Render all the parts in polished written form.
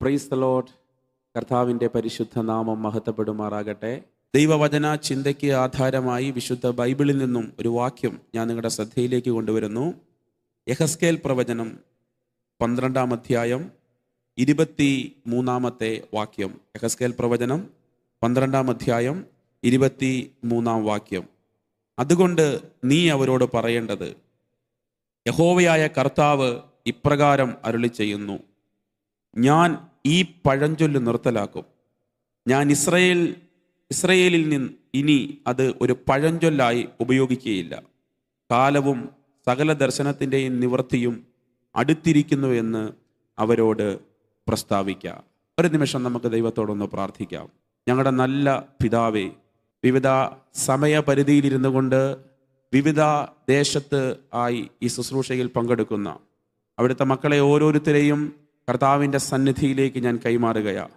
Praise the Lord. കർത്താവിൻ്റെ പരിശുദ്ധ നാമം മഹത്വപ്പെടുമാറാകട്ടെ. ദൈവവചന ചിന്തയ്ക്ക് ആധാരമായി വിശുദ്ധ ബൈബിളിൽ നിന്നും ഒരു വാക്യം ഞാൻ നിങ്ങളുടെ ശ്രദ്ധയിലേക്ക് കൊണ്ടുവരുന്നു. യെഹെസ്കേൽ പ്രവചനം 12-ാം അധ്യായം 23-ാമത്തെ വാക്യം. യെഹെസ്കേൽ പ്രവചനം 12-ാം അധ്യായം 23-ാം വാക്യം. അതുകൊണ്ട് നീ അവരോട് പറയേണ്ടത്, യഹോവയായ കർത്താവ് ഇപ്രകാരം അരുളി ചെയ്യുന്നു, ഞാൻ ഈ പഴഞ്ചൊല്ല് നിർത്തലാക്കും. ഞാൻ ഇസ്രയേലിൽ നിന്ന് ഇനി അത് ഒരു പഴഞ്ചൊല്ലായി ഉപയോഗിക്കുകയില്ല. കാലവും സകല ദർശനത്തിൻ്റെയും നിവൃത്തിയും അടുത്തിരിക്കുന്നു എന്ന് അവരോട് പ്രസ്താവിക്കാം. ഒരു നിമിഷം നമുക്ക് ദൈവത്തോടൊന്ന് പ്രാർത്ഥിക്കാം. ഞങ്ങളുടെ നല്ല പിതാവേ, വിവിധ സമയപരിധിയിലിരുന്നു കൊണ്ട് വിവിധ ദേശത്ത് ആയി ഈ ശുശ്രൂഷയിൽ പങ്കെടുക്കുന്ന അവിടുത്തെ മക്കളെ ഓരോരുത്തരെയും കർത്താവിൻ്റെ സന്നിധിയിലേക്ക് ഞാൻ കൈമാറുകയാണ്.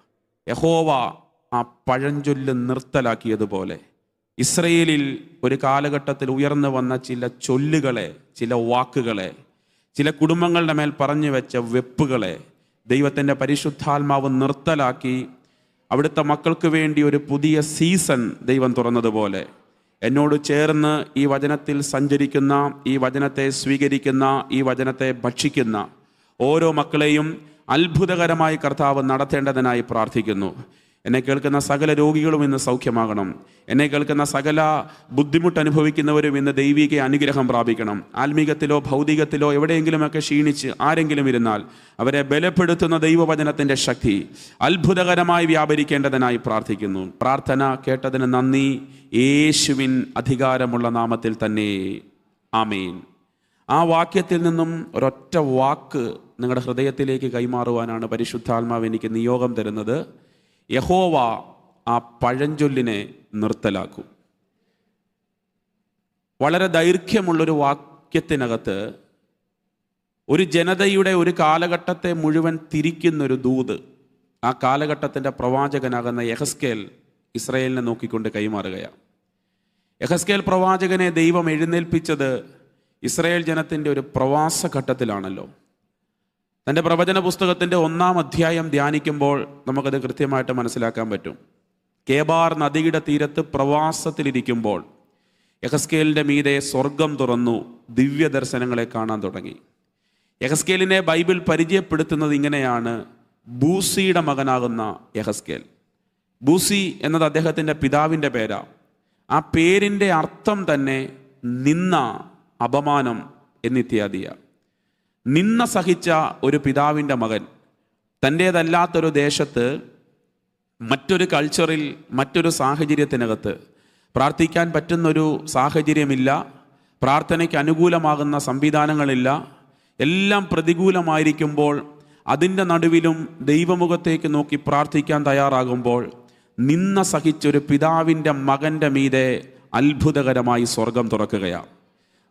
യഹോവ ആ പഴഞ്ചൊല്ല് നിർത്തലാക്കിയതുപോലെ ഇസ്രയേലിൽ ഒരു കാലഘട്ടത്തിൽ ഉയർന്നു വന്ന ചില ചൊല്ലുകളെ, ചില വാക്കുകളെ, ചില കുടുംബങ്ങളുടെ മേൽ പറഞ്ഞു വെച്ച വെപ്പുകളെ ദൈവത്തിൻ്റെ പരിശുദ്ധാത്മാവ് നിർത്തലാക്കി അവിടുത്തെ മക്കൾക്ക് വേണ്ടി ഒരു പുതിയ സീസൺ ദൈവം തുറന്നതുപോലെ എന്നോട് ചേർന്ന് ഈ വചനത്തിൽ സഞ്ചരിക്കുന്ന, ഈ വചനത്തെ സ്വീകരിക്കുന്ന, ഈ വചനത്തെ ഭക്ഷിക്കുന്ന ഓരോ മക്കളെയും അത്ഭുതകരമായി കർത്താവ് നടത്തേണ്ടതിനായി പ്രാർത്ഥിക്കുന്നു. എന്നെ കേൾക്കുന്ന സകല രോഗികളും ഇന്ന് സൗഖ്യമാകണം. എന്നെ കേൾക്കുന്ന സകല ബുദ്ധിമുട്ട് അനുഭവിക്കുന്നവരും ഇന്ന് ദൈവിക അനുഗ്രഹം പ്രാപിക്കണം. ആത്മീകത്തിലോ ഭൗതികത്തിലോ എവിടെയെങ്കിലുമൊക്കെ ക്ഷീണിച്ച് ആരെങ്കിലും ഇരുന്നാൽ അവരെ ബലപ്പെടുത്തുന്ന ദൈവവചനത്തിൻ്റെ ശക്തി അത്ഭുതകരമായി വ്യാപരിക്കേണ്ടതിനായി പ്രാർത്ഥിക്കുന്നു. പ്രാർത്ഥന കേട്ടതിന് നന്ദി. യേശുവിൻ അധികാരമുള്ള നാമത്തിൽ തന്നെ ആമേൻ. ആ വാക്യത്തിൽ നിന്നും ഒരൊറ്റ വാക്ക് നിങ്ങളുടെ ഹൃദയത്തിലേക്ക് കൈമാറുവാനാണ് പരിശുദ്ധാത്മാവ് എനിക്ക് നിയോഗം തരുന്നത്. യഹോവ ആ പഴഞ്ചൊല്ലിനെ നിർത്തലാക്കും. വളരെ ദൈർഘ്യമുള്ളൊരു വാക്യത്തിനകത്ത് ഒരു ജനതയുടെ ഒരു കാലഘട്ടത്തെ മുഴുവൻ തിരിക്കുന്നൊരു ദൂത് ആ കാലഘട്ടത്തിൻ്റെ പ്രവാചകനാകുന്ന യെഹെസ്കേൽ ഇസ്രായേലിനെ നോക്കിക്കൊണ്ട് കൈമാറുകയാണ്. യെഹെസ്കേൽ പ്രവാചകനെ ദൈവം എഴുന്നേൽപ്പിച്ചത് ഇസ്രായേൽ ജനത്തിൻ്റെ ഒരു പ്രവാസ ഘട്ടത്തിലാണല്ലോ. തൻ്റെ പ്രവചന പുസ്തകത്തിൻ്റെ 1-ാം അധ്യായം ധ്യാനിക്കുമ്പോൾ നമുക്കത് കൃത്യമായിട്ട് മനസ്സിലാക്കാൻ പറ്റും. കേബാർ നദിയുടെ തീരത്ത് പ്രവാസത്തിലിരിക്കുമ്പോൾ യെഹെസ്കേലിൻ്റെ മീതെ സ്വർഗം തുറന്നു, ദിവ്യ ദർശനങ്ങളെ കാണാൻ തുടങ്ങി. യെഹെസ്കേലിനെ ബൈബിൾ പരിചയപ്പെടുത്തുന്നത് ഇങ്ങനെയാണ്: ബൂസിയുടെ മകനാകുന്ന യെഹെസ്കേൽ. ബൂസി എന്നത് അദ്ദേഹത്തിൻ്റെ പിതാവിൻ്റെ പേരാണ്. ആ പേരിൻ്റെ അർത്ഥം തന്നെ നിന്ന, അപമാനം എന്നിത്യാദിയാണ്. നിന്ന സഹിച്ച ഒരു പിതാവിൻ്റെ മകൻ തൻ്റേതല്ലാത്തൊരു ദേശത്ത്, മറ്റൊരു കൾച്ചറിൽ, മറ്റൊരു സാഹചര്യത്തിനകത്ത് പ്രാർത്ഥിക്കാൻ പറ്റുന്നൊരു സാഹചര്യമില്ല, പ്രാർത്ഥനയ്ക്ക് അനുകൂലമാകുന്ന സംവിധാനങ്ങളില്ല, എല്ലാം പ്രതികൂലമായിരിക്കുമ്പോൾ അതിൻ്റെ നടുവിലും ദൈവമുഖത്തേക്ക് നോക്കി പ്രാർത്ഥിക്കാൻ തയ്യാറാകുമ്പോൾ നിന്ന സഹിച്ചൊരു പിതാവിൻ്റെ മകൻ്റെ മീതെ അത്ഭുതകരമായി സ്വർഗം തുറക്കുകയാണ്.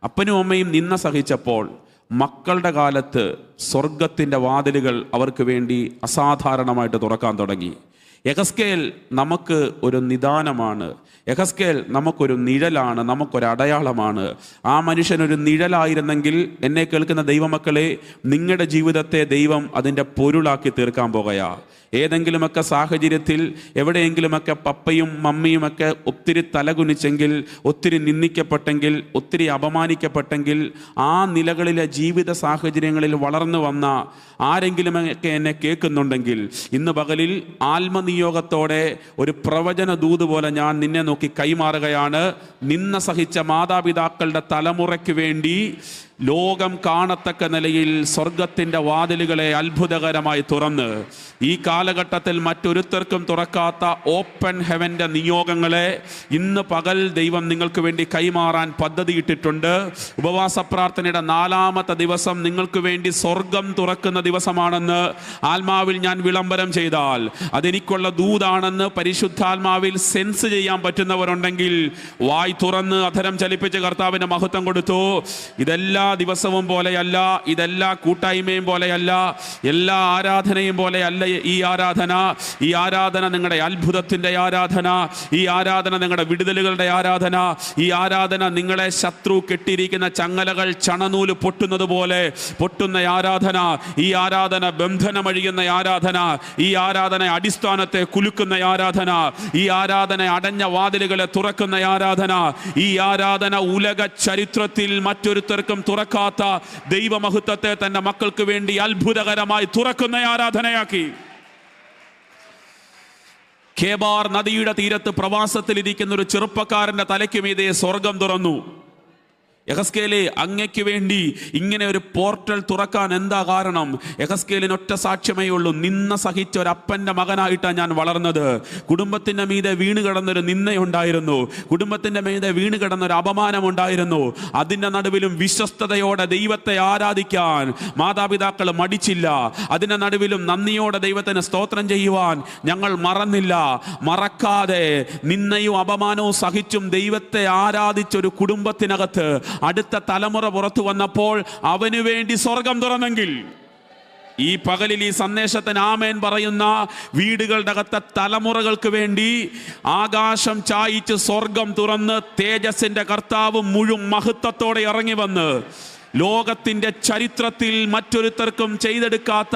അപ്പനും അമ്മയും നിന്ന സഹിച്ചപ്പോൾ മക്കളുടെ കാലത്ത് സ്വർഗത്തിൻ്റെ വാതിലുകൾ അവർക്ക് വേണ്ടി അസാധാരണമായിട്ട് തുറക്കാൻ തുടങ്ങി. യെഹെസ്കേൽ നമുക്ക് ഒരു നിദാനമാണ്. യെഹെസ്കേൽ നമുക്കൊരു നിഴലാണ്, നമുക്കൊരു അടയാളമാണ്. ആ മനുഷ്യനൊരു നിഴലായിരുന്നെങ്കിൽ എന്നെ കേൾക്കുന്ന ദൈവമക്കളെ, നിങ്ങളുടെ ജീവിതത്തെ ദൈവം അതിൻ്റെ പൊരുളാക്കി തീർക്കാൻ പോകുകയാ. ഏതെങ്കിലുമൊക്കെ സാഹചര്യത്തിൽ എവിടെയെങ്കിലുമൊക്കെ പപ്പയും മമ്മിയുമൊക്കെ ഒത്തിരി തലകുനിച്ചെങ്കിൽ, ഒത്തിരി നിന്ദിക്കപ്പെട്ടെങ്കിൽ, ഒത്തിരി അപമാനിക്കപ്പെട്ടെങ്കിൽ, ആ നിലകളിലെ ജീവിത സാഹചര്യങ്ങളിൽ വളർന്നു വന്ന ആരെങ്കിലുമൊക്കെ എന്നെ കേൾക്കുന്നുണ്ടെങ്കിൽ ഇന്ന് പകലിൽ ആത്മനിയോഗത്തോടെ ഒരു പ്രവചന ദൂത് പോലെ ഞാൻ നിന്നെ നോക്കി കൈമാറുകയാണ്. നിന്ന സഹിച്ച മാതാപിതാക്കളുടെ തലമുറയ്ക്ക് വേണ്ടി ലോകം കാണത്തക്ക നിലയിൽ സ്വർഗത്തിൻ്റെ വാതിലുകളെ അത്ഭുതകരമായി തുറന്ന് ഈ കാലഘട്ടത്തിൽ മറ്റൊരുത്തർക്കും തുറക്കാത്ത ഓപ്പൺ ഹെവൻ്റെ നിയോഗങ്ങളെ ഇന്ന് പകൽ ദൈവം നിങ്ങൾക്ക് വേണ്ടി കൈമാറാൻ പദ്ധതിയിട്ടിട്ടുണ്ട്. ഉപവാസ പ്രാർത്ഥനയുടെ 4-ാമത്തെ ദിവസം നിങ്ങൾക്ക് വേണ്ടി സ്വർഗം തുറക്കുന്ന ദിവസമാണെന്ന് ആത്മാവിൽ ഞാൻ വിളംബരം ചെയ്താൽ അതെനിക്കുള്ള ദൂതാണെന്ന് പരിശുദ്ധാത്മാവിൽ സെൻസ് ചെയ്യാൻ പറ്റുന്നവരുണ്ടെങ്കിൽ വായ് തുറന്ന് അധരം ചലിപ്പിച്ച് കർത്താവിൻ്റെ മഹത്വം കൊടുത്തു. ഇതെല്ലാം ഇതെല്ലാ ദിവസവും പോലെയല്ല, ഇതെല്ലാ കൂട്ടായ്മയും പോലെയല്ല, എല്ലാ ആരാധനയും പോലെയല്ല ഈ ആരാധന. ഈ ആരാധന നിങ്ങളുടെ അത്ഭുതത്തിൻ്റെ ആരാധന, ഈ ആരാധന നിങ്ങളുടെ വിടുതലുകളുടെ ആരാധന, ഈ ആരാധന നിങ്ങളെ ശത്രു കെട്ടിയിരിക്കുന്ന ചങ്ങലകൾ ചണനൂല് പൊട്ടുന്നത് പോലെ പൊട്ടുന്ന ആരാധന. ഈ ആരാധന ബന്ധനമഴിയുന്ന ആരാധന, ഈ ആരാധന അടിസ്ഥാനത്തെ കുലുക്കുന്ന ആരാധന, ഈ ആരാധന അടഞ്ഞ വാതിലുകളെ തുറക്കുന്ന ആരാധന. ഈ ആരാധന ഉലക ചരിത്രത്തിൽ മറ്റൊരുത്തർക്കും തുറക്കാത്ത ദൈവമഹത്വത്തെ തന്റെ മക്കൾക്ക് വേണ്ടി അത്ഭുതകരമായി തുറക്കുന്ന ആരാധനയാക്കി. ഖേബാർ നദിയുടെ തീരത്ത് പ്രവാസത്തിലിരിക്കുന്ന ഒരു ചെറുപ്പക്കാരന്റെ തലയ്ക്ക് മീതെ സ്വർഗം തുറന്നു. യഹസ്കേലേ, അങ്ങയ്ക്ക് വേണ്ടി ഇങ്ങനെ ഒരു പോർട്ടൽ തുറക്കാൻ എന്താ കാരണം? യഹസ്കേലിന് ഒറ്റ സാക്ഷ്യമേ ഉള്ളൂ. നിന്ന സഹിച്ച ഒരു അപ്പൻ്റെ മകനായിട്ടാണ് ഞാൻ വളർന്നത്. കുടുംബത്തിൻ്റെ മീതെ വീണ് കിടന്നൊരു നിന്നയുണ്ടായിരുന്നു, കുടുംബത്തിൻ്റെ മീതെ വീണ് കിടന്നൊരു അപമാനമുണ്ടായിരുന്നു. അതിൻ്റെ നടുവിലും വിശ്വസ്തയോടെ ദൈവത്തെ ആരാധിക്കാൻ മാതാപിതാക്കൾ മടിച്ചില്ല. അതിൻ്റെ നടുവിലും നന്ദിയോടെ ദൈവത്തിന് സ്തോത്രം ചെയ്യുവാൻ ഞങ്ങൾ മറന്നില്ല. മറക്കാതെ നിന്നയും അപമാനവും സഹിച്ചും ദൈവത്തെ ആരാധിച്ചൊരു കുടുംബത്തിനകത്ത് അടുത്ത തലമുറ പുറത്തു വന്നപ്പോൾ അവനു വേണ്ടി സ്വർഗം തുറന്നെങ്കിൽ, ഈ പകലിൽ ഈ സന്ദേശത്തിന് ആമേൻ പറയുന്ന വീടുകളുടെ അകത്തെ തലമുറകൾക്ക് വേണ്ടി ആകാശം ചായിച്ച് സ്വർഗം തുറന്ന് തേജസ്സിന്റെ കർത്താവ് മുഴുവൻ മഹത്വത്തോടെ ഇറങ്ങി വന്ന് ലോകത്തിന്റെ ചരിത്രത്തിൽ മറ്റൊരുത്തർക്കും ചെയ്തെടുക്കാത്ത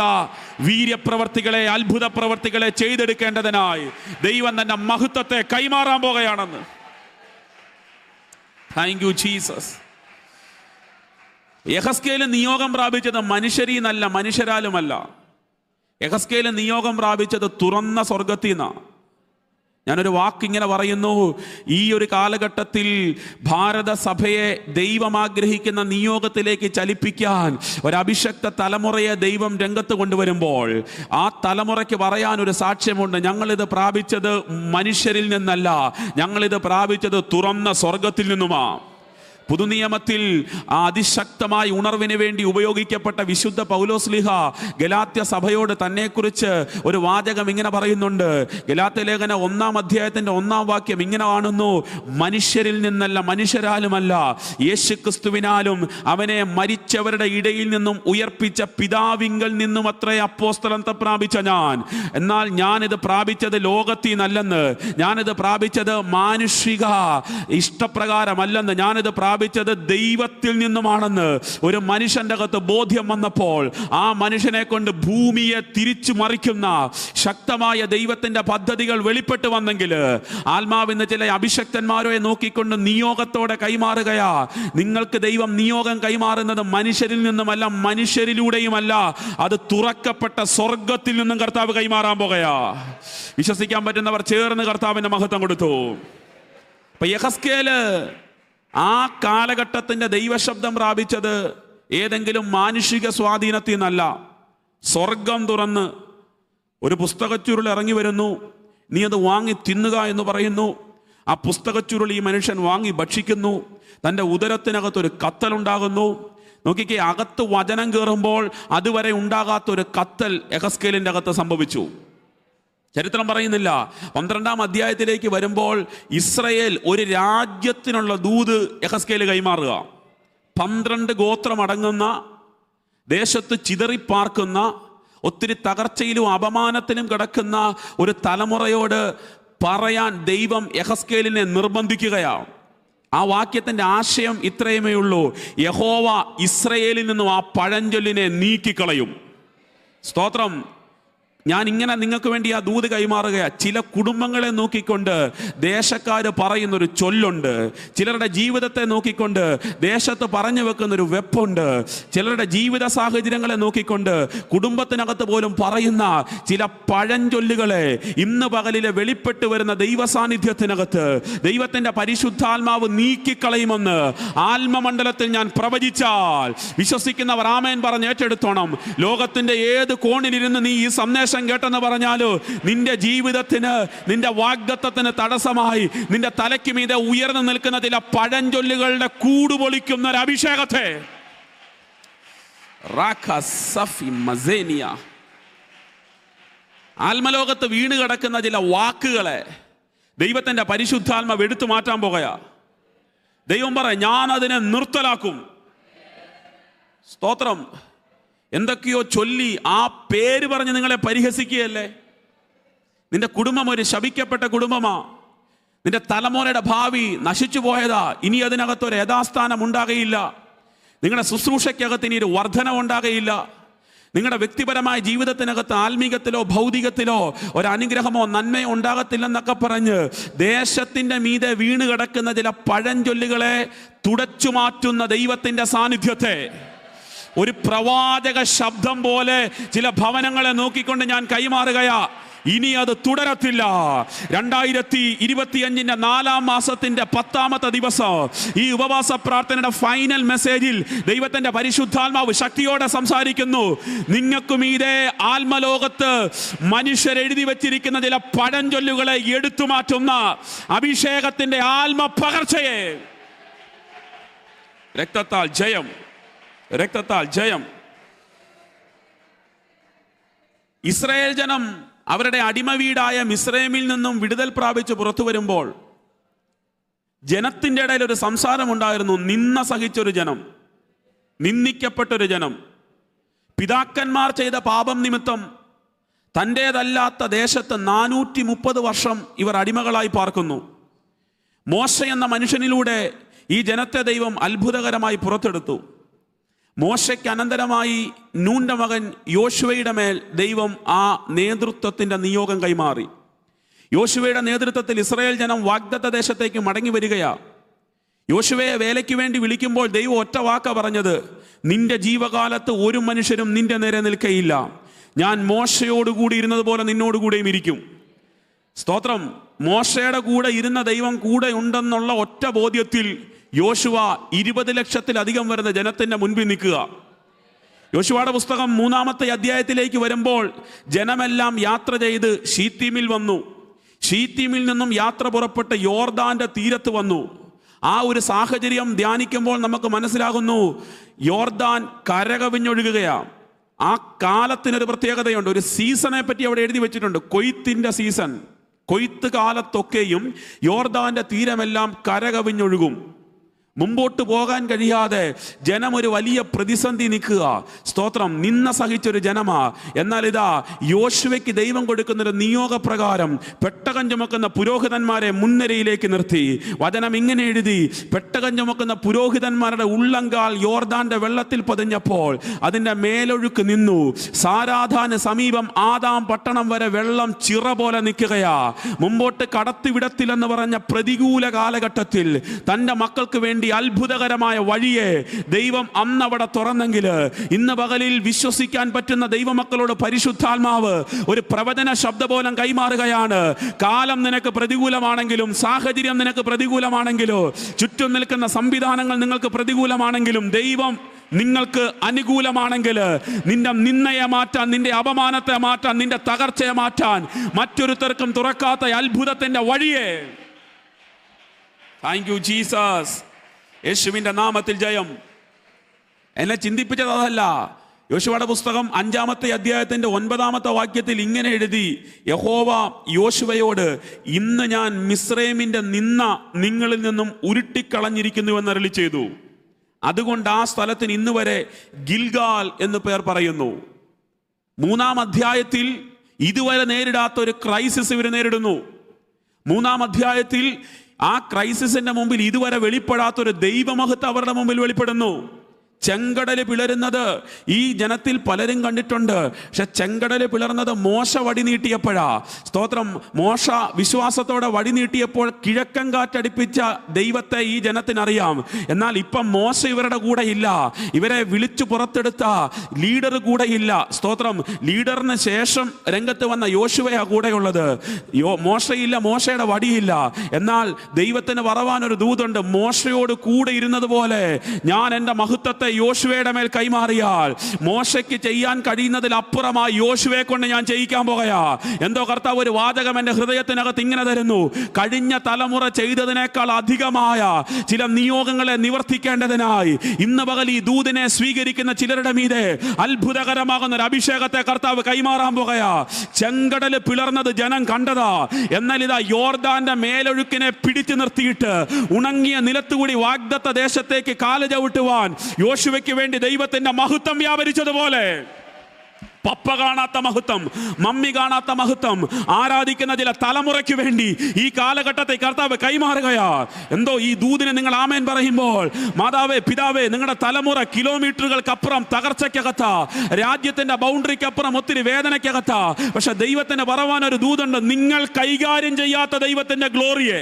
വീര്യപ്രവർത്തികളെ, അത്ഭുത പ്രവർത്തികളെ ചെയ്തെടുക്കേണ്ടതിനായി ദൈവം തന്റെ മഹത്വത്തെ കൈമാറാൻ പോകുകയാണെന്ന്. Thank you Jesus. യഹസ്കേല് നിയോഗം പ്രാപിച്ചത് മനുഷ്യരീന്നല്ല, മനുഷ്യരാലുമല്ല. യഹസ്കേല് നിയോഗം പ്രാപിച്ചത് തുറന്ന സ്വർഗത്തിൽ നിന്നാണ്. ഞാനൊരു വാക്കിങ്ങനെ പറയുന്നു, ഈ ഒരു കാലഘട്ടത്തിൽ ഭാരത സഭയെ ദൈവം ആഗ്രഹിക്കുന്ന നിയോഗത്തിലേക്ക് ചലിപ്പിക്കാൻ ഒരഭിഷക്ത തലമുറയെ ദൈവം രംഗത്ത് കൊണ്ടുവരുമ്പോൾ ആ തലമുറയ്ക്ക് പറയാനൊരു സാക്ഷ്യമുണ്ട്. ഞങ്ങളിത് പ്രാപിച്ചത് മനുഷ്യരിൽ നിന്നല്ല, ഞങ്ങളിത് പ്രാപിച്ചത് തുറന്ന സ്വർഗത്തിൽ നിന്നുമാണ്. പുതുനിയമത്തിൽ ആ അതിശക്തമായ ഉണർവിന് വേണ്ടി ഉപയോഗിക്കപ്പെട്ട വിശുദ്ധ പൗലോസ്ലീഹ ഗലാത്യ സഭയോട് തന്നെക്കുറിച്ച് ഒരു വാചകം ഇങ്ങനെ പറയുന്നുണ്ട്. ഗലാത്യ ലേഖന 1-ാം അധ്യായത്തിന്റെ 1-ാം വാക്യം ഇങ്ങനെ കാണുന്നു: മനുഷ്യരിൽ നിന്നല്ല, മനുഷ്യരാലുമല്ല, യേശുക്രിസ്തുവിനാലും അവനെ മരിച്ചവരുടെ ഇടയിൽ നിന്നും ഉയർപ്പിച്ച പിതാവിങ്കൽ നിന്നും അത്രേ അപ്പോസ്തലത്വം പ്രാപിച്ച ഞാൻ. എന്നാൽ ഞാനിത് പ്രാപിച്ചത് ലോകത്തിൽ നിന്നല്ലെന്ന്, ഞാനിത് പ്രാപിച്ചത് മാനുഷിക ഇഷ്ടപ്രകാരമല്ലെന്ന്, ഞാനിത് പ്രാപിച്ചത് ദൈവത്തിൽ നിന്നുമാണെന്ന് ഒരു മനുഷ്യന്റെ അകത്ത് ബോധ്യം വന്നപ്പോൾ ആ മനുഷ്യനെ കൊണ്ട് ഭൂമിയെ തിരിച്ചു മറിക്കുന്ന ശക്തമായ ദൈവത്തിന്റെ പദ്ധതികൾ വെളിപ്പെട്ട് വന്നെങ്കിൽ ആത്മാവിന്ന് ചില അഭിഷക്തന്മാരെ നോക്കിക്കൊണ്ട് നിയോഗത്തോടെ കൈമാറുകയാ. നിങ്ങൾക്ക് ദൈവം നിയോഗം കൈമാറുന്നത് മനുഷ്യരിൽ നിന്നുമല്ല, മനുഷ്യരിലൂടെയുമല്ല, അത് തുറക്കപ്പെട്ട സ്വർഗത്തിൽ നിന്നും കർത്താവ് കൈമാറാൻ പോകുകയാ. വിശ്വസിക്കാൻ പറ്റുന്നവർ ചേർന്ന് കർത്താവിന്റെ മഹത്വം കൊടുത്തു. അപ്പൊ യഹസ്കേല് ആ കാലഘട്ടത്തിന്റെ ദൈവശബ്ദം പ്രാപിച്ചത് ഏതെങ്കിലും മാനുഷിക സ്വാധീനത്തിൽ നിന്നല്ല. സ്വർഗം തുറന്ന് ഒരു പുസ്തകച്ചുരുൾ ഇറങ്ങി വരുന്നു, നീ അത് വാങ്ങി തിന്നുക എന്ന് പറയുന്നു. ആ പുസ്തകച്ചുരുൾ ഈ മനുഷ്യൻ വാങ്ങി ഭക്ഷിക്കുന്നു. തൻ്റെ ഉദരത്തിനകത്തൊരു കത്തലുണ്ടാകുന്നു. നോക്കിക്കേ, അകത്ത് വചനം കയറുമ്പോൾ അതുവരെ ഉണ്ടാകാത്തൊരു കത്തൽ യഹസ്കേലിൻ്റെ അകത്ത് സംഭവിച്ചു. ചരിത്രം പറയുന്നില്ല. 12-ാം അധ്യായത്തിലേക്ക് വരുമ്പോൾ ഇസ്രയേൽ ഒരു രാജ്യത്തിനുള്ള ദൂത് യഹസ്കേല് കൈമാറുക. 12 ഗോത്രമടങ്ങുന്ന ദേശത്ത് ചിതറിപ്പാർക്കുന്ന ഒത്തിരി തകർച്ചയിലും അപമാനത്തിലും കിടക്കുന്ന ഒരു തലമുറയോട് പറയാൻ ദൈവം യഹസ്കേലിനെ നിർബന്ധിക്കുകയാണ്. ആ വാക്യത്തിന്റെ ആശയം ഇത്രയുമേ ഉള്ളൂ: യഹോവ ഇസ്രയേലിൽ നിന്നും ആ പഴഞ്ചൊല്ലിനെ നീക്കിക്കളയും. സ്തോത്രം. ഞാൻ ഇങ്ങനെ നിങ്ങൾക്ക് വേണ്ടി ആ ദൂത് കൈമാറുകയാണ്. ചില കുടുംബങ്ങളെ നോക്കിക്കൊണ്ട് ദേശക്കാര് പറയുന്നൊരു ചൊല്ലുണ്ട്, ചിലരുടെ ജീവിതത്തെ നോക്കിക്കൊണ്ട് ദേശത്ത് പറഞ്ഞു വെക്കുന്നൊരു വെപ്പുണ്ട്, ചിലരുടെ ജീവിത സാഹചര്യങ്ങളെ നോക്കിക്കൊണ്ട് കുടുംബത്തിനകത്ത് പോലും പറയുന്ന ചില പഴഞ്ചൊല്ലുകളെ ഇന്ന് പകലിലെ വെളിപ്പെട്ട് വരുന്ന ദൈവ സാന്നിധ്യത്തിനകത്ത് ദൈവത്തിന്റെ പരിശുദ്ധാത്മാവ് നീക്കിക്കളയുമെന്ന് ആത്മമണ്ഡലത്തിൽ ഞാൻ പ്രവചിച്ചാൽ വിശ്വസിക്കുന്നവർ ആമേൻ പറഞ്ഞ് ഏറ്റെടുത്തോണം. ലോകത്തിന്റെ ഏത് കോണിലിരുന്ന് നീ ഈ സന്ദേശം കേട്ടെന്ന് പറഞ്ഞാലോ, നിന്റെ ജീവിതത്തിന്, നിന്റെ വാഗ്ദത്തത്തിന് തടസ്സമായി നിന്റെ തലയ്ക്ക് മീതെ ഉയർന്നു നിൽക്കുന്ന ചില പഴഞ്ചൊല്ലുകളുടെ കൂടുപൊളിക്കുന്ന ഒരു അഭിഷേകത്തെ ആത്മലോകത്ത് വീണ് കിടക്കുന്ന ചില വാക്കുകളെ ദൈവത്തിന്റെ പരിശുദ്ധാത്മാവ് എടുത്തു മാറ്റാൻ പോകുകയാ. ദൈവം പറ, ഞാൻ അതിനെ നിർത്തലാക്കും. സ്തോത്രം. എന്തൊക്കെയോ ചൊല്ലി ആ പേര് പറഞ്ഞ് നിങ്ങളെ പരിഹസിക്കുകയല്ലേ. നിന്റെ കുടുംബം ഒരു ശപിക്കപ്പെട്ട കുടുംബമാ. നിന്റെ തലമുറയുടെ ഭാവി നശിച്ചു പോയതാ. ഇനി അതിനകത്തൊരു യഥാസ്ഥാനം ഉണ്ടാകയില്ല. നിങ്ങളുടെ ശുശ്രൂഷയ്ക്കകത്ത് ഇനി ഒരു വർധന ഉണ്ടാകയില്ല. നിങ്ങളുടെ വ്യക്തിപരമായ ജീവിതത്തിനകത്ത് ആത്മീകത്തിലോ ഭൗതികത്തിലോ ഒരു അനുഗ്രഹമോ നന്മയോ ഉണ്ടാകത്തില്ലെന്നൊക്കെ പറഞ്ഞ് ദേശത്തിൻ്റെ മീതെ വീണ് കിടക്കുന്ന ചില പഴഞ്ചൊല്ലുകളെ തുടച്ചു മാറ്റുന്ന ദൈവത്തിൻ്റെ സാന്നിധ്യത്തെ ഒരു പ്രവാചക ശബ്ദം പോലെ ചില ഭവനങ്ങളെ നോക്കിക്കൊണ്ട് ഞാൻ കൈമാറുകയാ. ഇനി അത് തുടരത്തില്ല. 2025 4-ാം മാസത്തിന്റെ 10-ാമത്തെ ദിവസം ഈ ഉപവാസ പ്രാർത്ഥനയുടെ ഫൈനൽ മെസ്സേജിൽ ദൈവത്തിന്റെ പരിശുദ്ധാത്മാവ് ശക്തിയോടെ സംസാരിക്കുന്നു. നിങ്ങൾക്കും ഇതേ ആത്മലോകത്ത് മനുഷ്യരെഴുതി വെച്ചിരിക്കുന്ന ചില പഴഞ്ചൊല്ലുകളെ എടുത്തു മാറ്റുന്ന അഭിഷേകത്തിന്റെ ആത്മപകർച്ചയെ രക്തത്താൽ ജയം, രക്തത്താൽ ജയം. ഇസ്രായേൽ ജനം അവരുടെ അടിമ വീടായ മിസ്രൈമിൽ നിന്നും വിടുതൽ പ്രാപിച്ച് പുറത്തു വരുമ്പോൾ ജനത്തിൻ്റെ ഇടയിൽ ഒരു സംസാരമുണ്ടായിരുന്നു. നിന്ന സഹിച്ചൊരു ജനം, നിന്ദിക്കപ്പെട്ടൊരു ജനം. പിതാക്കന്മാർ ചെയ്ത പാപം നിമിത്തം തൻ്റേതല്ലാത്ത ദേശത്ത് 430 വർഷം ഇവർ അടിമകളായി പാർക്കുന്നു. മോശ എന്ന മനുഷ്യനിലൂടെ ഈ ജനത്തെ ദൈവം അത്ഭുതകരമായി പുറത്തെടുത്തു. മോശയ്ക്ക് അനന്തരമായി നൂന്റെ മകൻ യോശുവയുടെ മേൽ ദൈവം ആ നേതൃത്വത്തിൻ്റെ നിയോഗം കൈമാറി. യോശുവയുടെ നേതൃത്വത്തിൽ ഇസ്രായേൽ ജനം വാഗ്ദത്ത ദേശത്തേക്ക് മടങ്ങി വരികയാ. യോശുവയെ വേലയ്ക്ക് വേണ്ടി വിളിക്കുമ്പോൾ ദൈവം ഒറ്റ വാക്ക പറഞ്ഞത്, നിന്റെ ജീവകാലത്ത് ഒരു മനുഷ്യരും നിന്റെ നേരെ നിൽക്കയില്ല. ഞാൻ മോശയോടുകൂടി ഇരുന്നത് പോലെ നിന്നോടുകൂടെയും ഇരിക്കും. സ്തോത്രം. മോശയുടെ കൂടെ ഇരുന്ന ദൈവം കൂടെ ഉണ്ടെന്നുള്ള ഒറ്റ ബോധ്യത്തിൽ യോശുവ 20 ലക്ഷത്തിലധികം വരുന്ന ജനത്തിന്റെ മുൻപിൽ നിൽക്കുക. യോശുവയുടെ പുസ്തകം 3-ാമത്തെ അധ്യായത്തിലേക്ക് വരുമ്പോൾ ജനമെല്ലാം യാത്ര ചെയ്ത് ഷീത്തീമിൽ വന്നു. ഷീത്തീമിൽ നിന്നും യാത്ര പുറപ്പെട്ട് യോർദാന്റെ തീരത്ത് വന്നു. ആ ഒരു സാഹചര്യം ധ്യാനിക്കുമ്പോൾ നമുക്ക് മനസ്സിലാകുന്നു, യോർദാൻ കരകവിഞ്ഞൊഴുകുകയാണ്. ആ കാലത്തിനൊരു പ്രത്യേകതയുണ്ട്. ഒരു സീസണെ പറ്റി അവിടെ എഴുതി വെച്ചിട്ടുണ്ട്, കൊയ്ത്തിന്റെ സീസൺ. കൊയ്ത്ത് കാലത്തൊക്കെയും യോർദാന്റെ തീരമെല്ലാം കരകവിഞ്ഞൊഴുകും. മുമ്പോട്ട് പോകാൻ കഴിയാതെ ജനം ഒരു വലിയ പ്രതിസന്ധി നിൽക്കുക. സ്തോത്രം. നിന്ന സഹിച്ചൊരു ജനമാ. എന്നാൽ ഇതാ യോശുവയ്ക്ക് ദൈവം കൊടുക്കുന്നൊരു നിയോഗപ്രകാരം പെട്ടകം ചുമക്കുന്ന പുരോഹിതന്മാരെ മുൻനിരയിലേക്ക് നിർത്തി. വചനം ഇങ്ങനെ എഴുതി, പെട്ടകം ചുമക്കുന്ന പുരോഹിതന്മാരുടെ ഉള്ളങ്കാൽ യോർദാന്റെ വെള്ളത്തിൽ പതിഞ്ഞപ്പോൾ അതിൻ്റെ മേലൊഴുക്ക് നിന്നു. സാരാധാന് സമീപം ആദാം പട്ടണം വരെ വെള്ളം ചിറ പോലെ നിൽക്കുകയാ. മുമ്പോട്ട് കടത്തിവിടത്തില്ലെന്ന് പറഞ്ഞ പ്രതികൂല കാലഘട്ടത്തിൽ തൻ്റെ മക്കൾക്ക് വേണ്ടി അത്ഭുതകരമായ വഴിയെ ദൈവം അന്നവിടെ തുറന്നെങ്കിൽ ഇന്ന് പകലിൽ വിശ്വസിക്കാൻ പറ്റുന്ന ദൈവമക്കളോട് പരിശുദ്ധാത്മാവ് ഒരു പ്രവചന ശബ്ദബോധം കൈമാറുകയാണ്. കാലം നിനക്ക് പ്രതികൂലമാണെങ്കിലും, സാഹചര്യം നിനക്ക് പ്രതികൂലമാണെങ്കിലോ, ചുറ്റും നിൽക്കുന്ന സംവിധാനങ്ങൾ നിങ്ങൾക്ക് പ്രതികൂലമാണെങ്കിലും, ദൈവം നിങ്ങൾക്ക് അനുകൂലമാണെങ്കിൽ നിന്റെ നിന്നയെ മാറ്റാൻ, നിന്റെ അപമാനത്തെ മാറ്റാൻ, നിന്റെ തകർച്ചയെ മാറ്റാൻ മറ്റൊരുത്തർക്കും തുറക്കാത്ത അത്ഭുതത്തിന്റെ വഴിയെ. Thank you Jesus. യേശുവിൻ്റെ നാമത്തിൽ ജയം. എന്നെ ചിന്തിപ്പിച്ചത് അതല്ല. യോശുവയുടെ പുസ്തകം 5-ാമത്തെ അധ്യായത്തിൻ്റെ 9-ാമത്തെ വാക്യത്തിൽ ഇങ്ങനെ എഴുതി, യഹോവ യോശുവയോട്, ഇന്ന് ഞാൻ മിസ്രൈമിൻ്റെ നിന്ന നിങ്ങളിൽ നിന്നും ഉരുട്ടിക്കളഞ്ഞിരിക്കുന്നുവെന്ന് അരുളി ചെയ്തു. അതുകൊണ്ട് ആ സ്ഥലത്തിന് ഇന്ന് വരെ ഗിൽഗാൽ എന്ന് പേർ പറയുന്നു. 3-ാം അധ്യായത്തിൽ ഇതുവരെ നേരിടാത്ത ഒരു ക്രൈസിസ് ഇവർ നേരിടുന്നു. 3-ാം അധ്യായത്തിൽ ആ ക്രൈസിസിന്റെ മുമ്പിൽ ഇതുവരെ വെളിപ്പെടാത്തൊരു ദൈവമഹത്വം അവരുടെ മുമ്പിൽ വെളിപ്പെടുന്നു. ചെങ്കടല് പിളരുന്നത് ഈ ജനത്തിൽ പലരും കണ്ടിട്ടുണ്ട്. പക്ഷെ ചെങ്കടല് പിളർന്നത് മോശ വടി നീട്ടിയപ്പോഴാ. സ്തോത്രം. മോശ വിശ്വാസത്തോടെ വടി നീട്ടിയപ്പോൾ കിഴക്കൻ കാറ്റടിപ്പിച്ച ദൈവത്തെ ഈ ജനത്തിനറിയാം. എന്നാൽ ഇപ്പം മോശ ഇവരുടെ കൂടെ ഇല്ല. ഇവരെ വിളിച്ചു പുറത്തെടുത്ത ലീഡർ കൂടെ ഇല്ല. സ്തോത്രം. ലീഡറിന് ശേഷം രംഗത്ത് വന്ന യോശുവയാ കൂടെയുള്ളത്. മോശയില്ല, മോശയുടെ വടിയില്ല. എന്നാൽ ദൈവത്തിന് പറവാൻ ഒരു ദൂതുണ്ട്. മോശയോട് കൂടെ ഇരുന്നത് പോലെ ഞാൻ എൻ്റെ മഹത്വത്തെ യോശുവയുടെ മേൽ കൈമാറിയാൽ മോശയ്ക്ക് ചെയ്യാൻ കഴിയുന്നതിൽ അപ്പുറമായി യോശുവയെ കൊണ്ട് ഞാൻ ചെയ്യിക്കാൻ പോകയാ. എന്തോ കർത്താവ് ഒരു വാചകം എൻ്റെ ഹൃദയത്തിനകത്ത് ഇങ്ങനെ തരുന്നു. കഴിഞ്ഞ തലമുറ ചെയ്തതിനേക്കാൾ അധികമായ ചില നിയോഗങ്ങളെ നിവർത്തിക്കേണ്ടതിനായി ഇന്ന് പകൽ ഈ ദൂതിനെ സ്വീകരിക്കുന്ന ചിലരുടെ മീതെ അത്ഭുതകരമാകുന്ന ഒരു അഭിഷേകത്തെ കർത്താവ് കൈമാറാൻ പോകയാ. ചെങ്കടല് പിളർന്നത് ജനം കണ്ടതാ. എന്നാൽ ഇതാ യോർദാന്റെ മേലൊഴുക്കിനെ പിടിച്ചു നിർത്തിയിട്ട് ഉണങ്ങിയ നിലത്തുകൂടി വാഗ്ദത്ത ദേശത്തേക്ക് കാല് ചവിട്ടുവാൻ യോശുവയ്ക്ക് വേണ്ടി ദൈവത്തിന്റെ മഹത്വം വ്യാപരിച്ചതുപോലെ, പപ്പ കാണാത്ത മഹത്വം, മമ്മി കാണാത്ത മഹത്വം ആരാധിക്കുന്ന ചില തലമുറയ്ക്ക് വേണ്ടി ഈ കാലഘട്ടത്തെ കർത്താവ് കൈമാറുകയാ. എന്തോ ഈ ദൂതിനെ നിങ്ങൾ ആമേൻ പറയുമ്പോൾ, മാതാവേ പിതാവേ, നിങ്ങളുടെ തലമുറ കിലോമീറ്ററുകൾക്കപ്പുറം തകർച്ചയ്ക്കകത്താ, രാജ്യത്തിന്റെ ബൗണ്ടറിക്കപ്പുറം ഒത്തിരി വേദനയ്ക്കകത്താ. പക്ഷെ ദൈവത്തിന് പറവാനൊരു ദൂതുണ്ട്, നിങ്ങൾ കൈകാര്യം ചെയ്യാത്ത ദൈവത്തിന്റെ ഗ്ലോറിയെ,